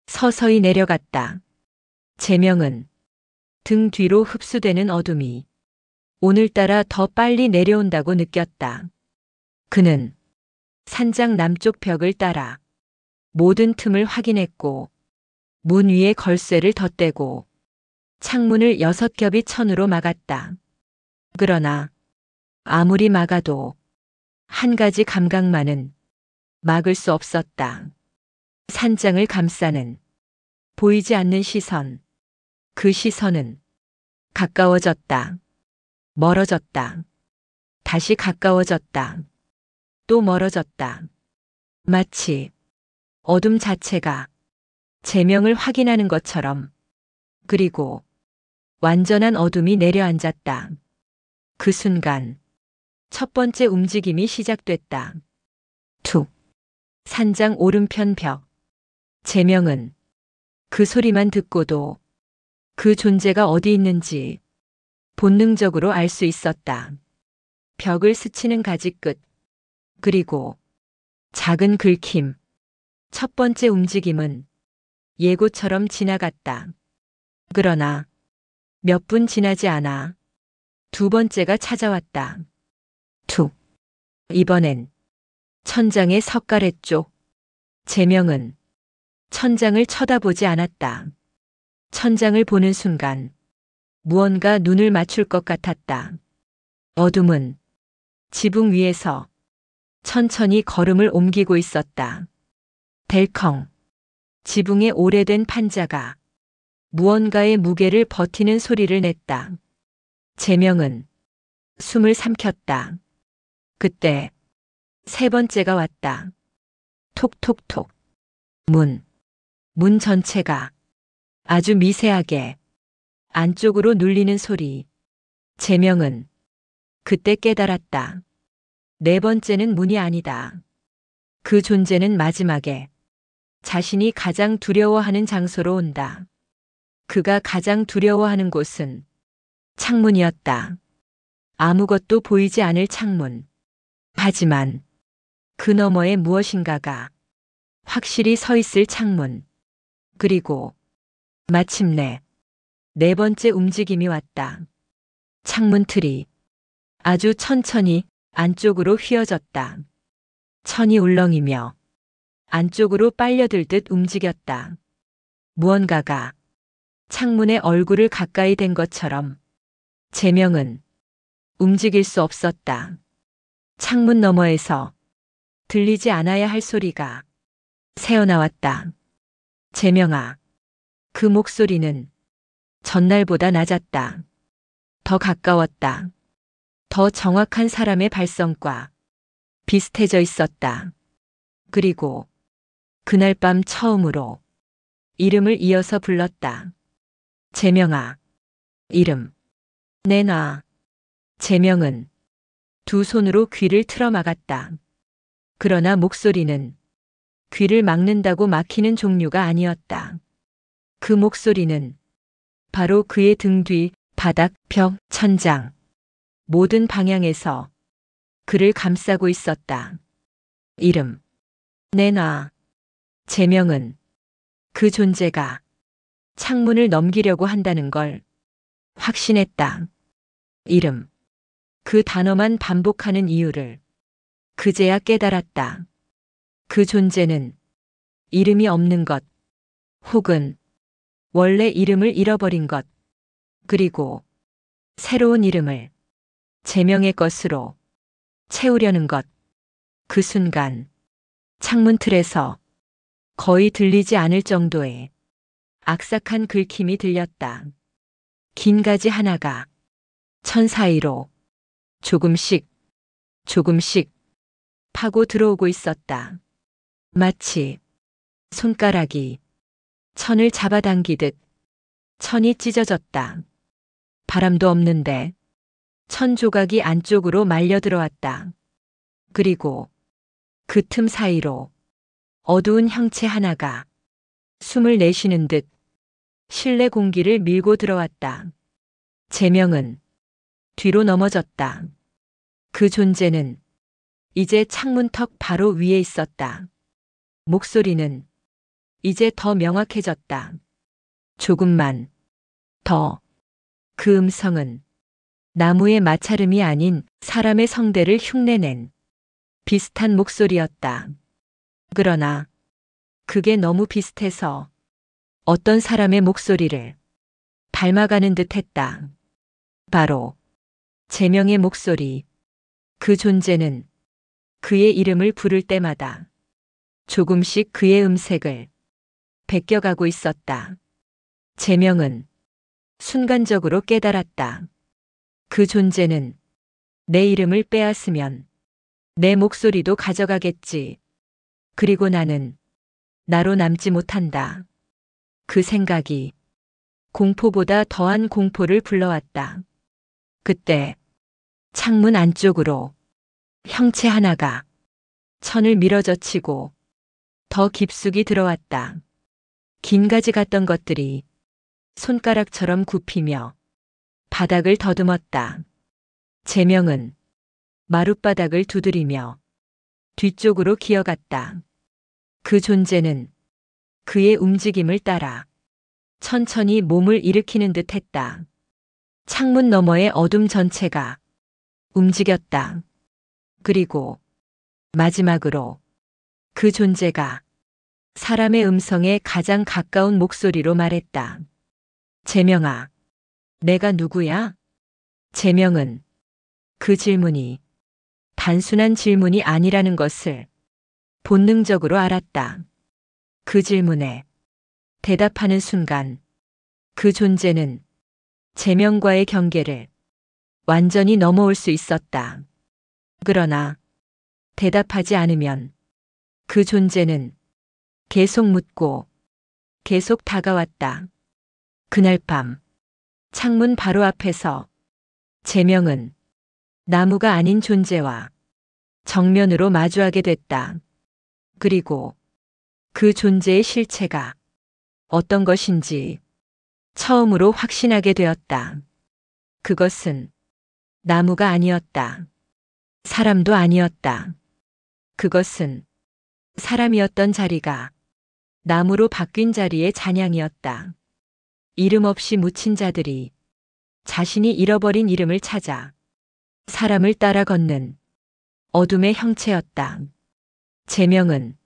서서히 내려갔다. 제명은 등 뒤로 흡수되는 어둠이 오늘따라 더 빨리 내려온다고 느꼈다. 그는 산장 남쪽 벽을 따라 모든 틈을 확인했고 문 위에 걸쇠를 덧대고 창문을 6겹이 천으로 막았다. 그러나 아무리 막아도 한 가지 감각만은 막을 수 없었다. 산장을 감싸는 보이지 않는 시선. 그 시선은 가까워졌다. 멀어졌다. 다시 가까워졌다. 또 멀어졌다. 마치 어둠 자체가 제명을 확인하는 것처럼. 그리고 완전한 어둠이 내려앉았다. 그 순간 첫 번째 움직임이 시작됐다. 툭. 산장 오른편 벽. 제명은 그 소리만 듣고도 그 존재가 어디 있는지 본능적으로 알 수 있었다. 벽을 스치는 가지 끝. 그리고 작은 긁힘. 첫 번째 움직임은 예고처럼 지나갔다. 그러나 몇 분 지나지 않아 두 번째가 찾아왔다. 툭. 이번엔 천장의 석가래 쪽. 제명은 천장을 쳐다보지 않았다. 천장을 보는 순간 무언가 눈을 맞출 것 같았다. 어둠은 지붕 위에서 천천히 걸음을 옮기고 있었다. 델컹. 지붕의 오래된 판자가 무언가의 무게를 버티는 소리를 냈다. 제명은 숨을 삼켰다. 그때 3번째가 왔다. 톡톡톡. 문 전체가 아주 미세하게 안쪽으로 눌리는 소리. 제명은 그때 깨달았다. 4번째는 문이 아니다. 그 존재는 마지막에 자신이 가장 두려워하는 장소로 온다. 그가 가장 두려워하는 곳은 창문이었다. 아무것도 보이지 않을 창문. 하지만 그 너머에 무엇인가가 확실히 서 있을 창문. 그리고 마침내 4번째 움직임이 왔다. 창문 틀이 아주 천천히 안쪽으로 휘어졌다. 천이 울렁이며 안쪽으로 빨려들 듯 움직였다. 무언가가 창문의 얼굴을 가까이 댄 것처럼. 제명은 움직일 수 없었다. 창문 너머에서 들리지 않아야 할 소리가 새어나왔다. 제명아. 그 목소리는 전날보다 낮았다. 더 가까웠다. 더 정확한 사람의 발성과 비슷해져 있었다. 그리고 그날 밤 처음으로 이름을 이어서 불렀다. 재명아. 이름. 내놔. 재명은 두 손으로 귀를 틀어막았다. 그러나 목소리는 귀를 막는다고 막히는 종류가 아니었다. 그 목소리는 바로 그의 등 뒤, 바닥, 벽, 천장, 모든 방향에서 그를 감싸고 있었다. 이름. 내놔. 재명은 그 존재가 창문을 넘기려고 한다는 걸 확신했다. 이름. 그 단어만 반복하는 이유를 그제야 깨달았다. 그 존재는 이름이 없는 것, 혹은 원래 이름을 잃어버린 것, 그리고 새로운 이름을 재명의 것으로 채우려는 것. 그 순간 창문 틀에서 거의 들리지 않을 정도의 악삭한 긁힘이 들렸다. 긴 가지 하나가 천 사이로 조금씩 조금씩 파고 들어오고 있었다. 마치 손가락이 천을 잡아당기듯 천이 찢어졌다. 바람도 없는데 천 조각이 안쪽으로 말려 들어왔다. 그리고 그 틈 사이로 어두운 형체 하나가 숨을 내쉬는 듯 실내 공기를 밀고 들어왔다. 재명은 뒤로 넘어졌다. 그 존재는 이제 창문턱 바로 위에 있었다. 목소리는 이제 더 명확해졌다. 조금만 더. 그 음성은 나무의 마찰음이 아닌 사람의 성대를 흉내낸 비슷한 목소리였다. 그러나 그게 너무 비슷해서 어떤 사람의 목소리를 닮아가는 듯 했다. 바로 재명의 목소리. 그 존재는 그의 이름을 부를 때마다 조금씩 그의 음색을 베껴가고 있었다. 재명은 순간적으로 깨달았다. 그 존재는 내 이름을 빼앗으면 내 목소리도 가져가겠지. 그리고 나는 나로 남지 못한다. 그 생각이 공포보다 더한 공포를 불러왔다. 그때 창문 안쪽으로 형체 하나가 천을 밀어젖히고 더 깊숙이 들어왔다. 긴 가지 같던 것들이 손가락처럼 굽히며 바닥을 더듬었다. 재명은 마룻바닥을 두드리며 뒤쪽으로 기어갔다. 그 존재는 그의 움직임을 따라 천천히 몸을 일으키는 듯 했다. 창문 너머의 어둠 전체가 움직였다. 그리고 마지막으로 그 존재가 사람의 음성에 가장 가까운 목소리로 말했다. 재명아, 내가 누구야? 재명은 그 질문이 단순한 질문이 아니라는 것을 본능적으로 알았다. 그 질문에 대답하는 순간 그 존재는 재명과의 경계를 완전히 넘어올 수 있었다. 그러나 대답하지 않으면 그 존재는 계속 묻고 계속 다가왔다. 그날 밤 창문 바로 앞에서 재명은 나무가 아닌 존재와 정면으로 마주하게 됐다. 그리고 그 존재의 실체가 어떤 것인지 처음으로 확신하게 되었다. 그것은 나무가 아니었다. 사람도 아니었다. 그것은 사람이었던 자리가 나무로 바뀐 자리의 잔향이었다. 이름 없이 묻힌 자들이 자신이 잃어버린 이름을 찾아 사람을 따라 걷는 어둠의 형체였다. 재명은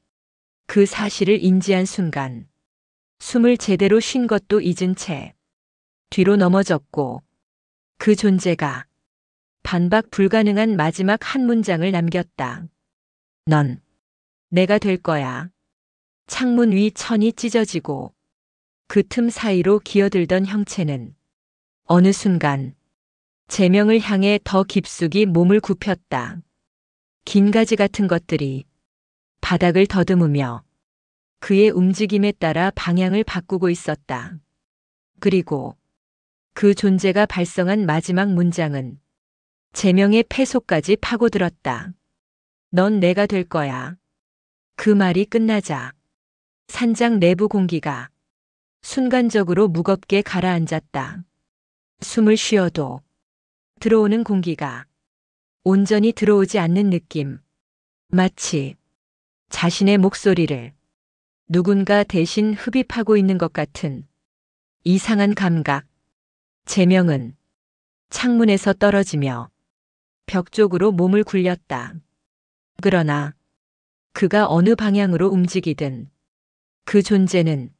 그 사실을 인지한 순간 숨을 제대로 쉰 것도 잊은 채 뒤로 넘어졌고 그 존재가 반박 불가능한 마지막 한 문장을 남겼다. 넌 내가 될 거야. 창문 위 천이 찢어지고 그 틈 사이로 기어들던 형체는 어느 순간 재명을 향해 더 깊숙이 몸을 굽혔다. 긴 가지 같은 것들이 바닥을 더듬으며 그의 움직임에 따라 방향을 바꾸고 있었다. 그리고 그 존재가 발성한 마지막 문장은 제명의 폐속까지 파고들었다. 넌 내가 될 거야. 그 말이 끝나자 산장 내부 공기가 순간적으로 무겁게 가라앉았다. 숨을 쉬어도 들어오는 공기가 온전히 들어오지 않는 느낌. 마치 자신의 목소리를 누군가 대신 흡입하고 있는 것 같은 이상한 감각. 제명은 창문에서 떨어지며 벽 쪽으로 몸을 굴렸다. 그러나 그가 어느 방향으로 움직이든 그 존재는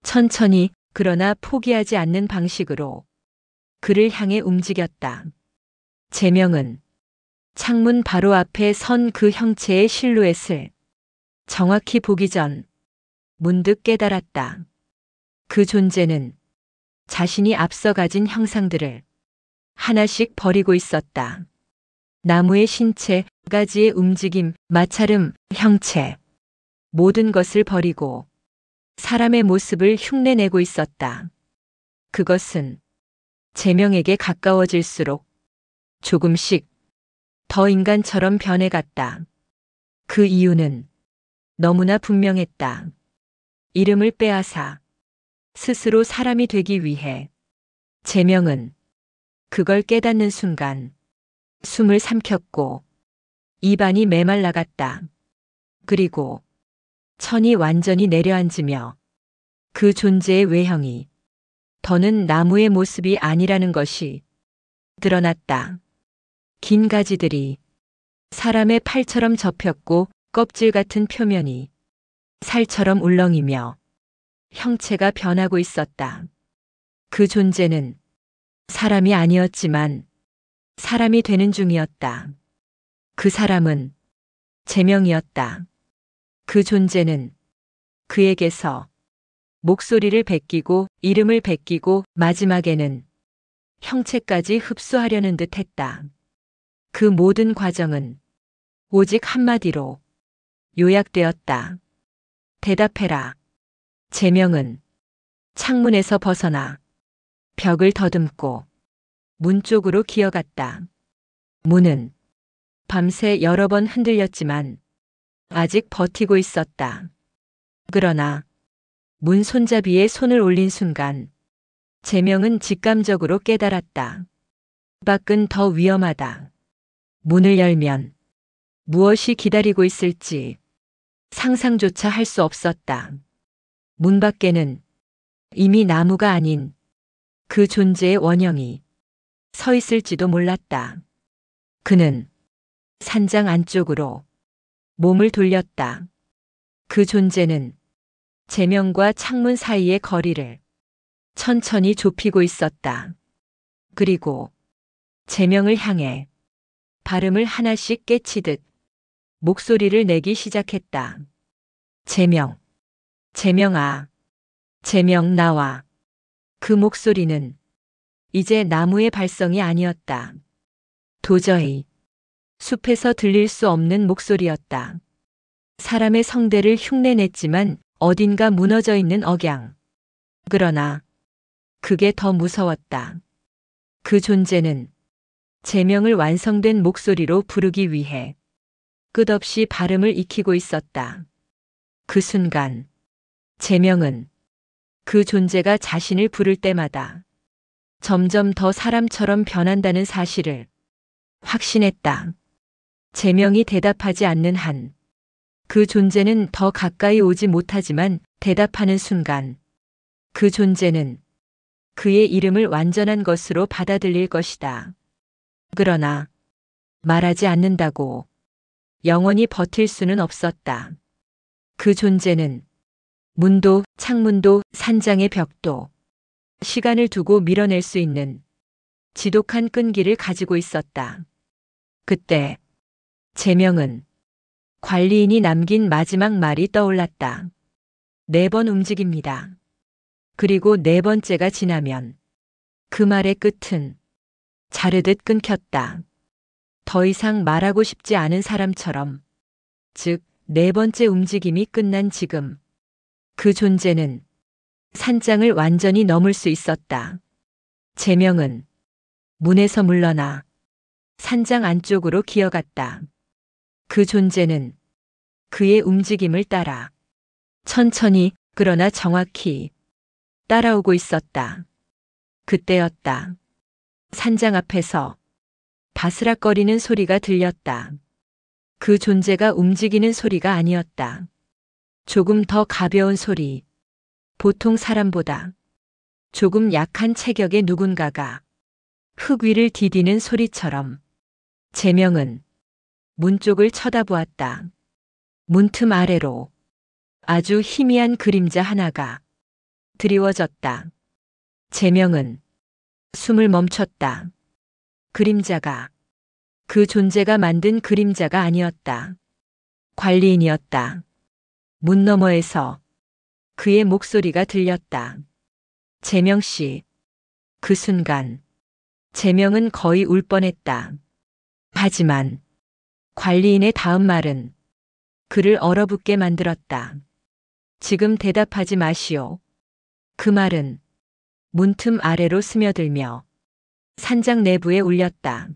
천천히 그러나 포기하지 않는 방식으로 그를 향해 움직였다. 제명은 창문 바로 앞에 선 그 형체의 실루엣을 정확히 보기 전 문득 깨달았다. 그 존재는 자신이 앞서 가진 형상들을 하나씩 버리고 있었다. 나무의 신체, 가지의 움직임, 마찰음, 형체, 모든 것을 버리고 사람의 모습을 흉내내고 있었다. 그것은 제명에게 가까워질수록 조금씩 더 인간처럼 변해갔다. 그 이유는 너무나 분명했다. 이름을 빼앗아 스스로 사람이 되기 위해 제명은 그걸 깨닫는 순간 숨을 삼켰고 입안이 메말라갔다. 그리고 천이 완전히 내려앉으며 그 존재의 외형이 더는 나무의 모습이 아니라는 것이 드러났다. 긴 가지들이 사람의 팔처럼 접혔고 껍질 같은 표면이 살처럼 울렁이며 형체가 변하고 있었다. 그 존재는 사람이 아니었지만 사람이 되는 중이었다. 그 사람은 제명이었다. 그 존재는 그에게서 목소리를 베끼고 이름을 베끼고 마지막에는 형체까지 흡수하려는 듯 했다. 그 모든 과정은 오직 한마디로 요약되었다. 대답해라. 제명은 창문에서 벗어나 벽을 더듬고 문 쪽으로 기어갔다. 문은 밤새 여러 번 흔들렸지만 아직 버티고 있었다. 그러나 문 손잡이에 손을 올린 순간 제명은 직감적으로 깨달았다. 밖은 더 위험하다. 문을 열면 무엇이 기다리고 있을지 상상조차 할 수 없었다. 문 밖에는 이미 나무가 아닌 그 존재의 원형이 서 있을지도 몰랐다. 그는 산장 안쪽으로 몸을 돌렸다. 그 존재는 제명과 창문 사이의 거리를 천천히 좁히고 있었다. 그리고 제명을 향해 발음을 하나씩 깨치듯 목소리를 내기 시작했다. 제명, 제명아, 제명 나와. 그 목소리는 이제 나무의 발성이 아니었다. 도저히 숲에서 들릴 수 없는 목소리였다. 사람의 성대를 흉내냈지만 어딘가 무너져 있는 억양. 그러나 그게 더 무서웠다. 그 존재는 제명을 완성된 목소리로 부르기 위해 끝없이 발음을 익히고 있었다. 그 순간 제명은 그 존재가 자신을 부를 때마다 점점 더 사람처럼 변한다는 사실을 확신했다. 제명이 대답하지 않는 한 그 존재는 더 가까이 오지 못하지만 대답하는 순간 그 존재는 그의 이름을 완전한 것으로 받아들일 것이다. 그러나 말하지 않는다고 영원히 버틸 수는 없었다. 그 존재는 문도 창문도 산장의 벽도 시간을 두고 밀어낼 수 있는 지독한 끈기를 가지고 있었다. 그때 제명은 관리인이 남긴 마지막 말이 떠올랐다. 4번 움직입니다. 그리고 4번째가 지나면 그 말의 끝은 자르듯 끊겼다. 더 이상 말하고 싶지 않은 사람처럼, 즉 네 번째 움직임이 끝난 지금 그 존재는 산장을 완전히 넘을 수 있었다. 제명은 문에서 물러나 산장 안쪽으로 기어갔다. 그 존재는 그의 움직임을 따라 천천히 그러나 정확히 따라오고 있었다. 그때였다. 산장 앞에서 바스락거리는 소리가 들렸다. 그 존재가 움직이는 소리가 아니었다. 조금 더 가벼운 소리. 보통 사람보다 조금 약한 체격의 누군가가 흙 위를 디디는 소리처럼. 제명은 문 쪽을 쳐다보았다. 문틈 아래로 아주 희미한 그림자 하나가 드리워졌다. 제명은 숨을 멈췄다. 그림자가 그 존재가 만든 그림자가 아니었다. 관리인이었다. 문 너머에서 그의 목소리가 들렸다. 제명 씨. 그 순간 제명은 거의 울 뻔했다. 하지만 관리인의 다음 말은 그를 얼어붙게 만들었다. 지금 대답하지 마시오. 그 말은 문틈 아래로 스며들며 산장 내부에 울렸다.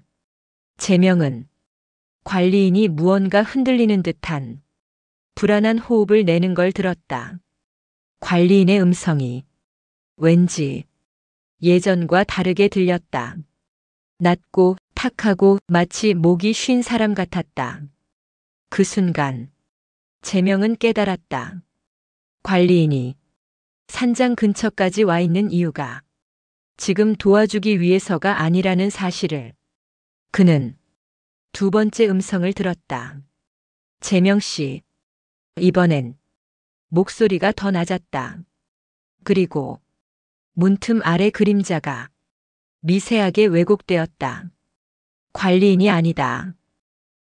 제명은 관리인이 무언가 흔들리는 듯한 불안한 호흡을 내는 걸 들었다. 관리인의 음성이 왠지 예전과 다르게 들렸다. 낮고 탁하고 마치 목이 쉰 사람 같았다. 그 순간 제명은 깨달았다. 관리인이 산장 근처까지 와 있는 이유가 지금 도와주기 위해서가 아니라는 사실을. 그는 두 번째 음성을 들었다. 제명 씨. 이번엔 목소리가 더 낮았다. 그리고 문틈 아래 그림자가 미세하게 왜곡되었다. 관리인이 아니다.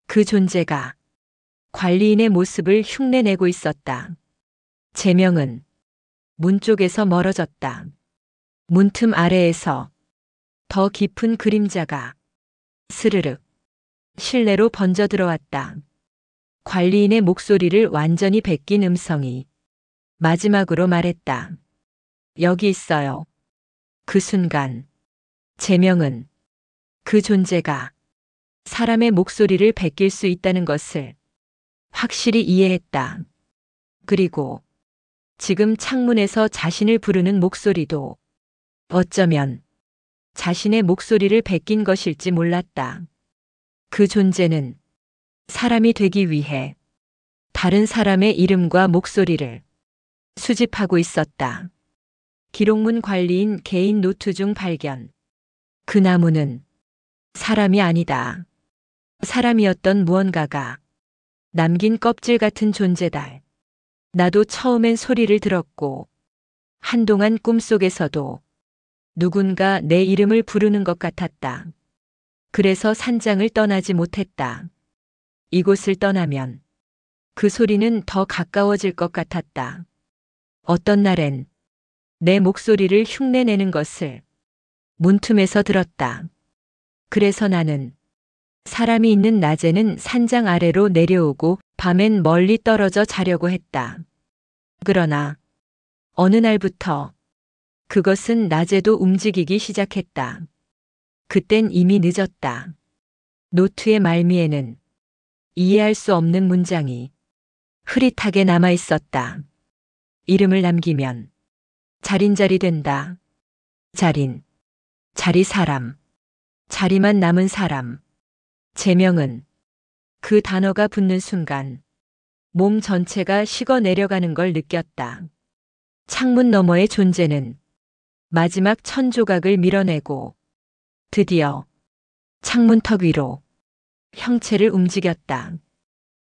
그 존재가 관리인의 모습을 흉내내고 있었다. 제명은 문 쪽에서 멀어졌다. 문틈 아래에서 더 깊은 그림자가 스르륵 실내로 번져 들어왔다. 관리인의 목소리를 완전히 베낀 음성이 마지막으로 말했다. 여기 있어요. 그 순간 제명은 그 존재가 사람의 목소리를 베낄 수 있다는 것을 확실히 이해했다. 그리고 지금 창문에서 자신을 부르는 목소리도 어쩌면 자신의 목소리를 베낀 것일지 몰랐다. 그 존재는 사람이 되기 위해 다른 사람의 이름과 목소리를 수집하고 있었다. 기록문 관리인 개인 노트 중 발견. 그 나무는 사람이 아니다. 사람이었던 무언가가 남긴 껍질 같은 존재다. 나도 처음엔 소리를 들었고 한동안 꿈속에서도 누군가 내 이름을 부르는 것 같았다. 그래서 산장을 떠나지 못했다. 이곳을 떠나면 그 소리는 더 가까워질 것 같았다. 어떤 날엔 내 목소리를 흉내내는 것을 문틈에서 들었다. 그래서 나는 사람이 있는 낮에는 산장 아래로 내려오고 밤엔 멀리 떨어져 자려고 했다. 그러나 어느 날부터 그것은 낮에도 움직이기 시작했다. 그땐 이미 늦었다. 노트의 말미에는 이해할 수 없는 문장이 흐릿하게 남아 있었다. 이름을 남기면 자린자리 된다. 자린, 자리 사람, 자리만 남은 사람. 제명은 그 단어가 붙는 순간 몸 전체가 식어 내려가는 걸 느꼈다. 창문 너머의 존재는 마지막 천 조각을 밀어내고 드디어 창문턱 위로 형체를 움직였다.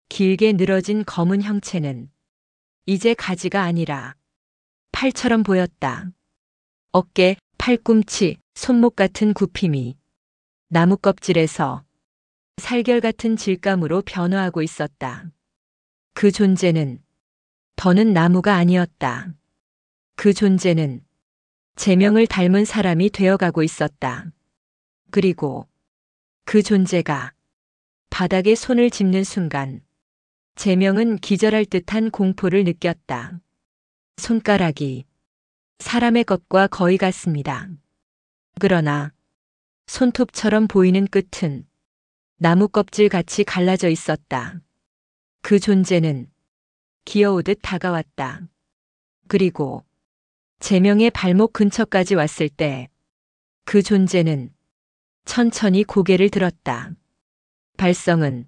길게 늘어진 검은 형체는 이제 가지가 아니라 팔처럼 보였다. 어깨, 팔꿈치, 손목 같은 굽힘이 나무 껍질에서 살결 같은 질감으로 변화하고 있었다. 그 존재는 더는 나무가 아니었다. 그 존재는 제명을 닮은 사람이 되어가고 있었다. 그리고 그 존재가 바닥에 손을 짚는 순간 제명은 기절할 듯한 공포를 느꼈다. 손가락이 사람의 것과 거의 같습니다. 그러나 손톱처럼 보이는 끝은 나무 껍질 같이 갈라져 있었다. 그 존재는 기어오듯 다가왔다. 그리고 제명의 발목 근처까지 왔을 때 그 존재는 천천히 고개를 들었다. 발성은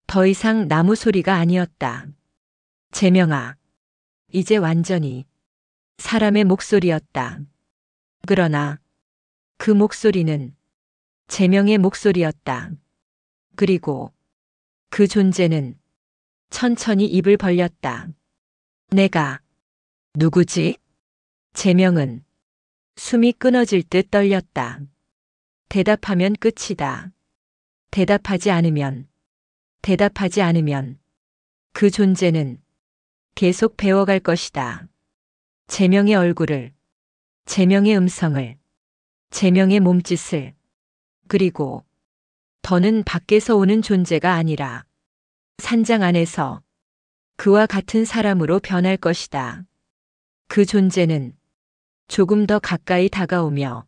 더 이상 나무 소리가 아니었다. 제명아, 이제 완전히 사람의 목소리였다. 그러나 그 목소리는 제명의 목소리였다. 그리고 그 존재는 천천히 입을 벌렸다. 내가 누구지? 제명은 숨이 끊어질 듯 떨렸다. 대답하면 끝이다. 대답하지 않으면 그 존재는 계속 배워갈 것이다. 제명의 얼굴을, 제명의 음성을, 제명의 몸짓을, 그리고 더는 밖에서 오는 존재가 아니라 산장 안에서 그와 같은 사람으로 변할 것이다. 그 존재는 조금 더 가까이 다가오며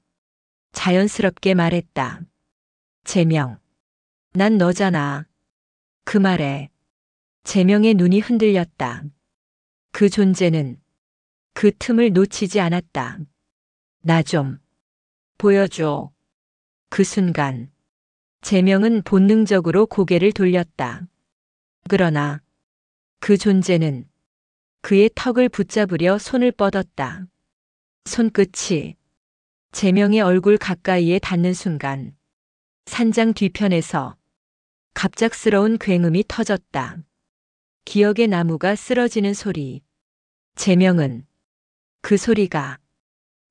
자연스럽게 말했다. 제명, 난 너잖아. 그 말에 제명의 눈이 흔들렸다. 그 존재는 그 틈을 놓치지 않았다. 나 좀 보여줘. 그 순간 제명은 본능적으로 고개를 돌렸다. 그러나 그 존재는 그의 턱을 붙잡으려 손을 뻗었다. 손끝이 제명의 얼굴 가까이에 닿는 순간 산장 뒤편에서 갑작스러운 굉음이 터졌다. 기억의 나무가 쓰러지는 소리. 제명은 그 소리가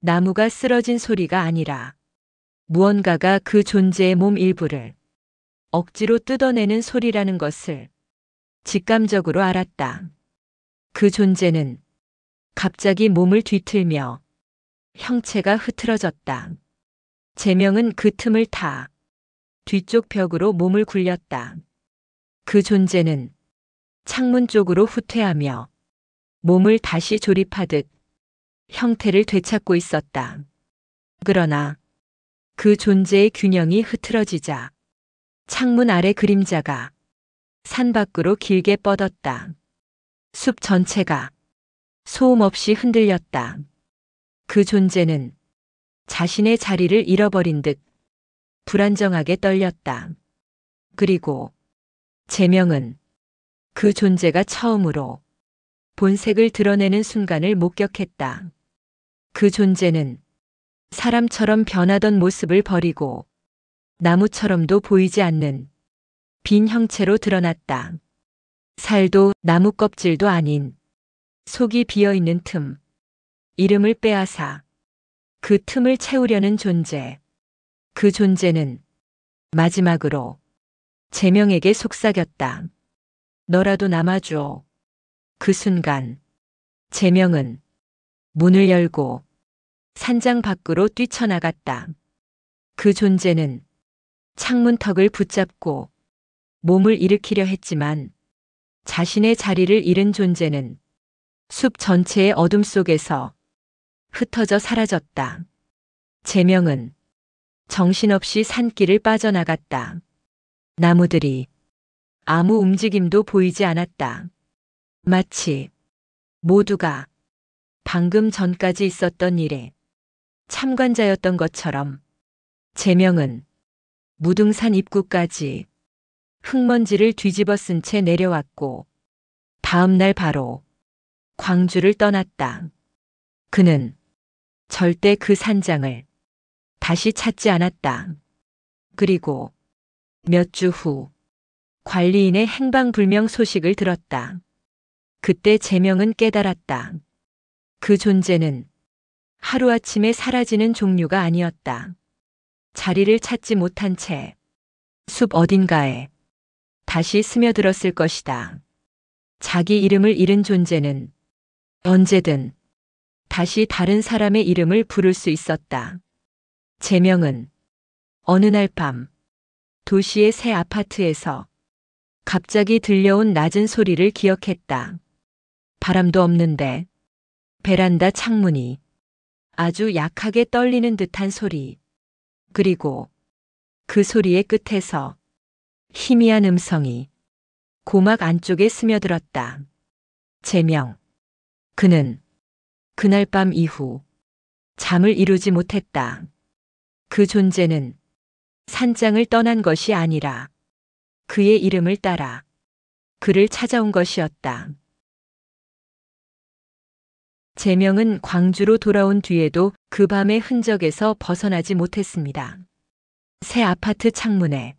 나무가 쓰러진 소리가 아니라 무언가가 그 존재의 몸 일부를 억지로 뜯어내는 소리라는 것을 직감적으로 알았다. 그 존재는 갑자기 몸을 뒤틀며 형체가 흐트러졌다. 제명은 그 틈을 타 뒤쪽 벽으로 몸을 굴렸다. 그 존재는 창문 쪽으로 후퇴하며 몸을 다시 조립하듯 형태를 되찾고 있었다. 그러나 그 존재의 균형이 흐트러지자 창문 아래 그림자가 산 밖으로 길게 뻗었다. 숲 전체가 소음 없이 흔들렸다. 그 존재는 자신의 자리를 잃어버린 듯 불안정하게 떨렸다. 그리고 제명은 그 존재가 처음으로 본색을 드러내는 순간을 목격했다. 그 존재는 사람처럼 변하던 모습을 버리고 나무처럼도 보이지 않는 빈 형체로 드러났다. 살도 나무 껍질도 아닌 속이 비어있는 틈, 이름을 빼앗아 그 틈을 채우려는 존재. 그 존재는 마지막으로 제명에게 속삭였다. 너라도 남아줘. 그 순간 제명은 문을 열고 산장 밖으로 뛰쳐나갔다. 그 존재는 창문턱을 붙잡고 몸을 일으키려 했지만 자신의 자리를 잃은 존재는 숲 전체의 어둠 속에서 흩어져 사라졌다. 제명은 정신없이 산길을 빠져나갔다. 나무들이 아무 움직임도 보이지 않았다. 마치 모두가 방금 전까지 있었던 일에 참관자였던 것처럼 제명은 무등산 입구까지 흙먼지를 뒤집어 쓴 채 내려왔고 다음 날 바로 광주를 떠났다. 그는 절대 그 산장을 다시 찾지 않았다. 그리고 몇 주 후 관리인의 행방불명 소식을 들었다. 그때 제명은 깨달았다. 그 존재는 하루아침에 사라지는 종류가 아니었다. 자리를 찾지 못한 채 숲 어딘가에 다시 스며들었을 것이다. 자기 이름을 잃은 존재는 언제든 다시 다른 사람의 이름을 부를 수 있었다. 제명은 어느 날 밤 도시의 새 아파트에서 갑자기 들려온 낮은 소리를 기억했다. 바람도 없는데 베란다 창문이 아주 약하게 떨리는 듯한 소리. 그리고 그 소리의 끝에서 희미한 음성이 고막 안쪽에 스며들었다. 제명. 그는 그날 밤 이후 잠을 이루지 못했다. 그 존재는 산장을 떠난 것이 아니라 그의 이름을 따라 그를 찾아온 것이었다. 제명은 광주로 돌아온 뒤에도 그 밤의 흔적에서 벗어나지 못했습니다. 새 아파트 창문에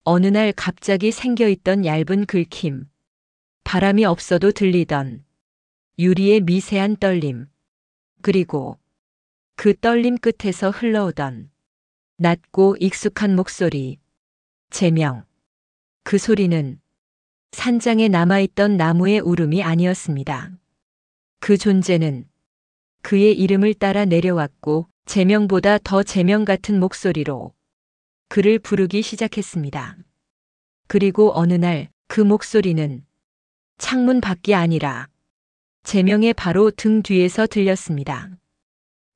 어느 날 갑자기 생겨있던 얇은 긁힘, 바람이 없어도 들리던 유리의 미세한 떨림, 그리고 그 떨림 끝에서 흘러오던 낮고 익숙한 목소리. 제명. 그 소리는 산장에 남아있던 나무의 울음이 아니었습니다. 그 존재는 그의 이름을 따라 내려왔고 제명보다 더 제명 같은 목소리로 그를 부르기 시작했습니다. 그리고 어느 날 그 목소리는 창문 밖이 아니라 제명의 바로 등 뒤에서 들렸습니다.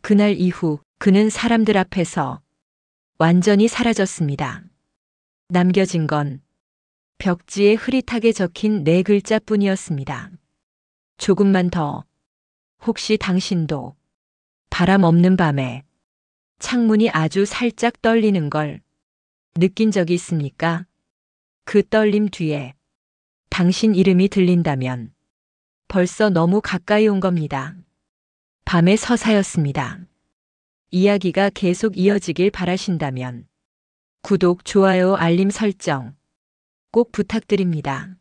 그날 이후 그는 사람들 앞에서 완전히 사라졌습니다. 남겨진 건 벽지에 흐릿하게 적힌 4글자뿐이었습니다. 조금만 더. 혹시 당신도 바람 없는 밤에 창문이 아주 살짝 떨리는 걸 느낀 적이 있습니까? 그 떨림 뒤에 당신 이름이 들린다면 벌써 너무 가까이 온 겁니다. 밤의 서사였습니다. 이야기가 계속 이어지길 바라신다면 구독, 좋아요, 알림 설정 꼭 부탁드립니다.